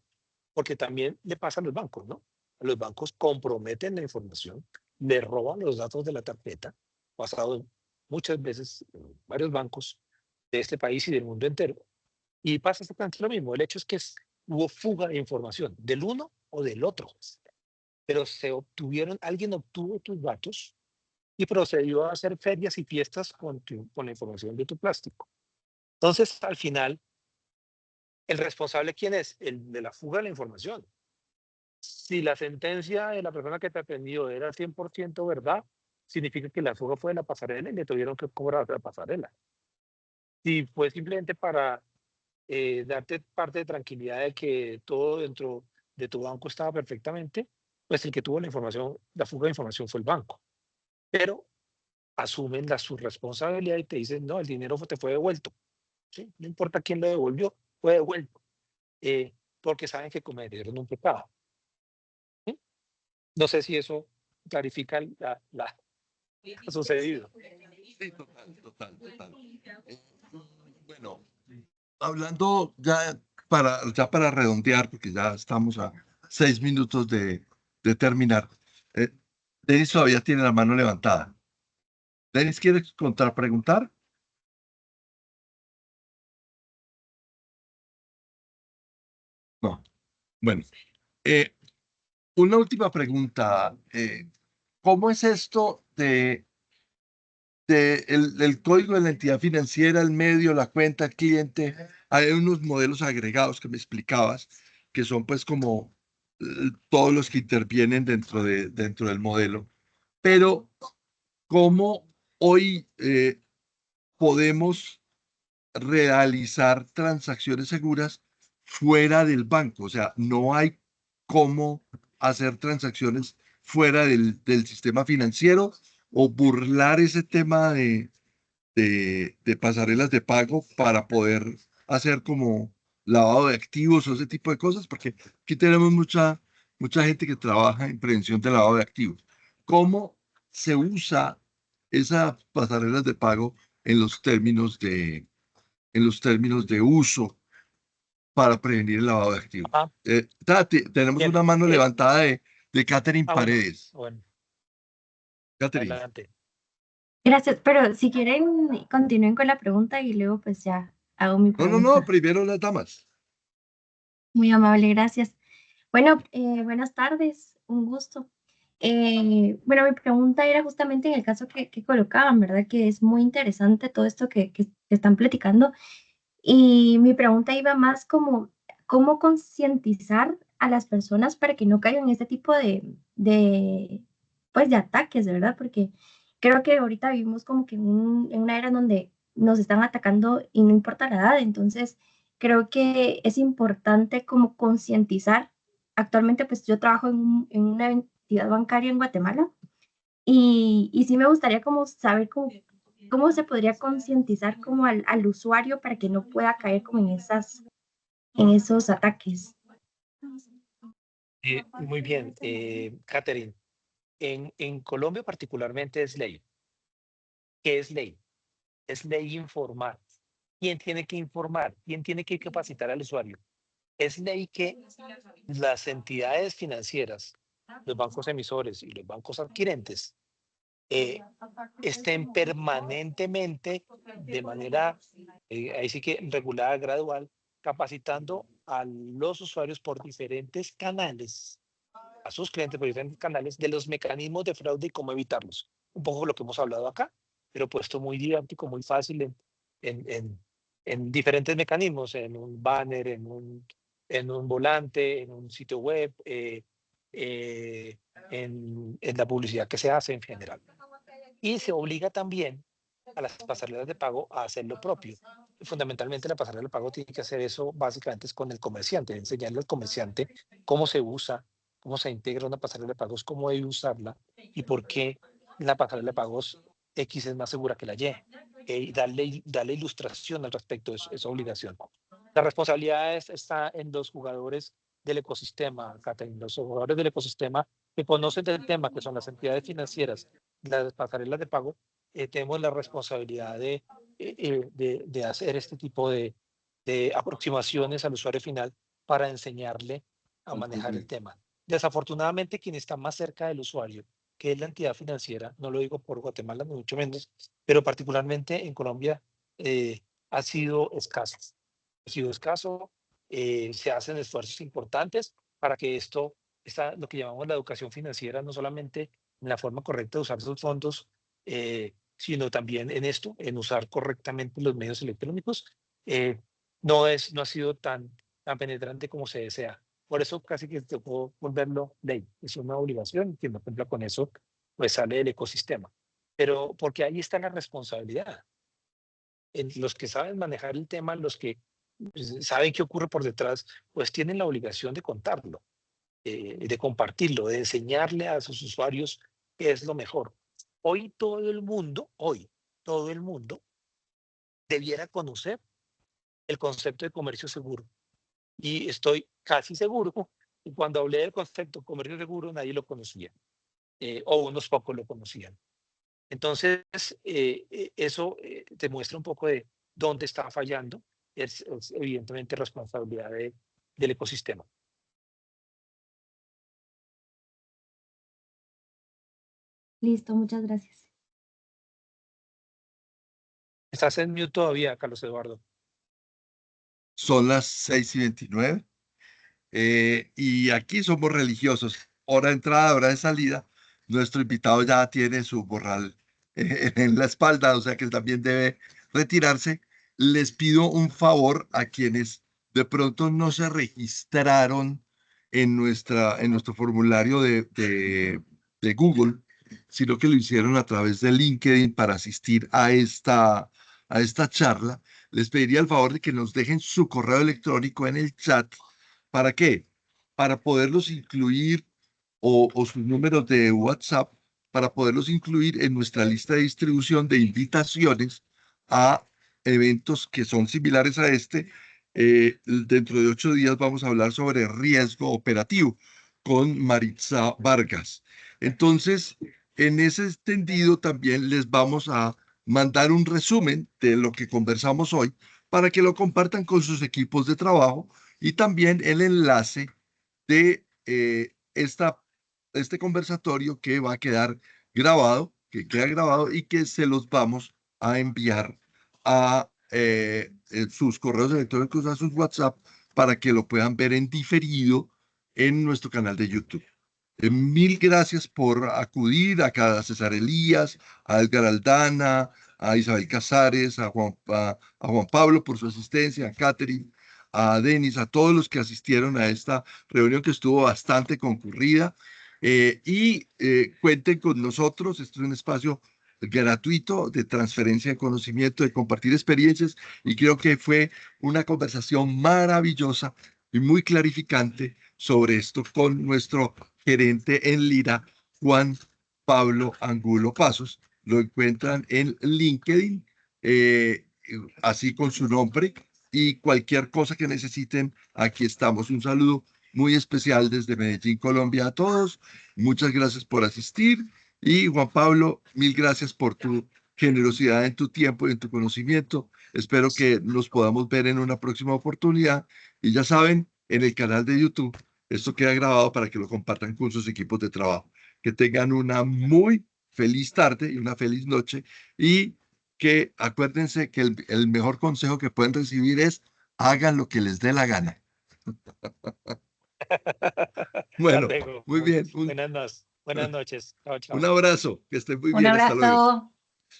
Porque también le pasa a los bancos, ¿no? Los bancos comprometen la información, le roban los datos de la tarjeta, pasado muchas veces en varios bancos de este país y del mundo entero, y pasa exactamente lo mismo. El hecho es que hubo fuga de información del uno o del otro, pero alguien obtuvo tus datos y procedió a hacer ferias y fiestas con la información de tu plástico. Entonces, al final, ¿el responsable quién es? El de la fuga de la información. Si la sentencia de la persona que te atendió era 100% verdad, significa que la fuga fue de la pasarela y le tuvieron que cobrar la pasarela. Si fue simplemente para darte parte de tranquilidad de que todo dentro de tu banco estaba perfectamente, pues el que tuvo la información, la fuga de información fue el banco. Pero asumen su responsabilidad y te dicen, no, el dinero te fue devuelto. ¿Sí? No importa quién lo devolvió, fue devuelto. Porque saben que cometieron un pecado. ¿Sí? No sé si eso clarifica ha sucedido. Sí, total. Bueno, hablando ya para redondear, porque ya estamos a 6 minutos de terminar. eh, Denis todavía tiene la mano levantada. Denis, ¿quieres contrapreguntar? No. Bueno, eh, Una última pregunta. ¿Cómo es esto de el código de la entidad financiera, el medio, la cuenta, el cliente? Hay unos modelos agregados que me explicabas, que son pues como todos los que intervienen dentro del modelo. Pero, ¿cómo hoy podemos realizar transacciones seguras fuera del banco? O sea, no hay cómo hacer transacciones fuera del sistema financiero o burlar ese tema de pasarelas de pago para poder hacer como lavado de activos o ese tipo de cosas, porque aquí tenemos mucha gente que trabaja en prevención de lavado de activos. ¿Cómo se usa esas pasarelas de pago en los términos de uso para prevenir el lavado de activos? Ah, Tenemos bien. una mano levantada de Catherine Bueno, Paredes. bueno, Catherine. adelante. Gracias, pero si quieren continúen con la pregunta y luego pues ya hago mi No, pregunta. primero las damas. Muy amable, gracias. Bueno, buenas tardes, un gusto. Bueno, mi pregunta era justamente en el caso que colocaban, ¿verdad? Que es muy interesante todo esto que están platicando. Y mi pregunta iba más como, ¿cómo concientizar a las personas para que no caigan en este tipo pues, de ataques, ¿verdad? Porque creo que ahorita vivimos como que en una era en donde nos están atacando y no importa la edad, entonces creo que es importante como concientizar. Actualmente, pues yo trabajo en una entidad bancaria en Guatemala y sí me gustaría como saber cómo se podría concientizar como al usuario para que no pueda caer como en esos ataques. Muy bien, Catherine. En Colombia particularmente es ley. ¿Qué es ley? Es ley informar. ¿Quién tiene que informar? ¿Quién tiene que capacitar al usuario? Es ley que las entidades financieras, los bancos emisores y los bancos adquirentes estén permanentemente de manera, ahí sí que regulada, gradual, capacitando a los usuarios por diferentes canales, a sus clientes por diferentes canales, de los mecanismos de fraude y cómo evitarlos. Un poco lo que hemos hablado acá, pero puesto muy didáctico, muy fácil en, en, en diferentes mecanismos, en un banner, en un volante, en un sitio web, en la publicidad que se hace en general. Y se obliga también a las pasarelas de pago a hacer lo propio. Fundamentalmente la pasarela de pago tiene que hacer eso básicamente es con el comerciante, enseñarle al comerciante cómo se usa, cómo se integra una pasarela de pagos, cómo debe usarla y por qué la pasarela de pagos X es más segura que la Y. Y darle ilustración al respecto de esa obligación. La responsabilidad está en los jugadores del ecosistema, Catherine, los jugadores del ecosistema que conocen del tema, que son las entidades financieras, las pasarelas de pago, tenemos la responsabilidad de hacer este tipo de aproximaciones al usuario final para enseñarle a manejar el tema. Desafortunadamente, quien está más cerca del usuario, que es la entidad financiera, no lo digo por Guatemala, ni mucho menos, pero particularmente en Colombia, ha sido escaso. Ha sido escaso, se hacen esfuerzos importantes para que esto, lo que llamamos la educación financiera, no solamente en la forma correcta de usar esos fondos, sino también en esto, en usar correctamente los medios electrónicos, no ha sido tan penetrante como se desea. Por eso casi que tocó volverlo ley. Es una obligación, quien no cumpla con eso, pues sale del ecosistema. Pero porque ahí está la responsabilidad. En los que saben manejar el tema, los que saben qué ocurre por detrás, pues tienen la obligación de contarlo, de compartirlo, de enseñarle a sus usuarios qué es lo mejor. Hoy todo el mundo debiera conocer el concepto de comercio seguro. Y estoy casi seguro que cuando hablé del concepto de comercio seguro nadie lo conocía, o unos pocos lo conocían. Entonces, eso te muestra un poco de dónde está fallando. Es evidentemente responsabilidad del ecosistema. Listo, muchas gracias. ¿Estás en mute todavía, Carlos Eduardo? Son las 6:29. Y aquí somos religiosos. hora de entrada, hora de salida, nuestro invitado ya tiene su morral en la espalda, o sea que también debe retirarse. Les pido un favor a quienes de pronto no se registraron en nuestro formulario de Google, sino que lo hicieron a través de LinkedIn para asistir a esta charla. Les pediría el favor de que nos dejen su correo electrónico en el chat. ¿Para qué? Para poderlos incluir o sus números de WhatsApp, para poderlos incluir en nuestra lista de distribución de invitaciones a eventos que son similares a este. Dentro de 8 días vamos a hablar sobre riesgo operativo con Maritza Vargas. Entonces, en ese entendido también les vamos a mandar un resumen de lo que conversamos hoy para que lo compartan con sus equipos de trabajo y también el enlace de este conversatorio que va a quedar grabado, que queda grabado y que se los vamos a enviar a sus correos electrónicos, a sus WhatsApp, para que lo puedan ver en diferido en nuestro canal de YouTube. Mil gracias por acudir a César Elías, a Edgar Aldana, a Isabel Casares, a Juan Pablo por su asistencia, a Catherine, a Denis, a todos los que asistieron a esta reunión que estuvo bastante concurrida. Cuenten con nosotros. Esto es un espacio gratuito de transferencia de conocimiento, de compartir experiencias, y creo que fue una conversación maravillosa y muy clarificante sobre esto con nuestro gerente en Lira, Juan Pablo Angulo Pasos. Lo encuentran en LinkedIn, así con su nombre, y cualquier cosa que necesiten, aquí estamos. Un saludo muy especial desde Medellín, Colombia, a todos. Muchas gracias por asistir. Y Juan Pablo, mil gracias por tu generosidad en tu tiempo y en tu conocimiento. Espero que nos podamos ver en una próxima oportunidad. Y ya saben, en el canal de YouTube, esto queda grabado para que lo compartan con sus equipos de trabajo. Que tengan una muy feliz tarde y una feliz noche. Y que acuérdense que el mejor consejo que pueden recibir es: hagan lo que les dé la gana. Hasta Bueno, luego. muy bien. Buenas noches. Chao, chao. Un abrazo. Que estén muy Un bien. Hasta luego. abrazo.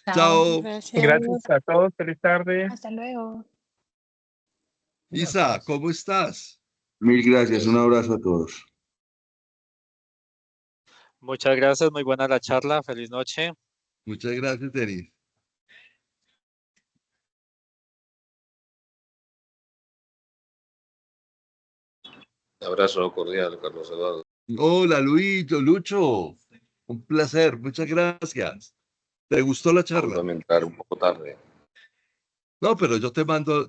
Chao. Chao. Gracias. Gracias a todos, feliz tarde. Hasta luego. Isa, ¿cómo estás? Mil gracias, un abrazo a todos. Muchas gracias, muy buena la charla, feliz noche. Muchas gracias, Denis. Abrazo cordial, Carlos Eduardo. Hola, Lucho. Un placer, muchas gracias. ¿Te gustó la charla? Perdón entrar un poco tarde. No, pero yo te mando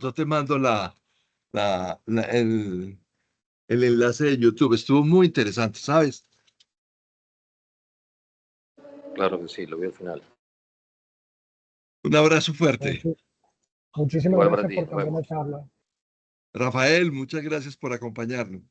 el enlace de YouTube. Estuvo muy interesante, ¿sabes? Claro que sí, lo vi al final. Un abrazo fuerte. Muchísimas Igual gracias para ti, por nos tan buena vemos. charla. Rafael, muchas gracias por acompañarnos.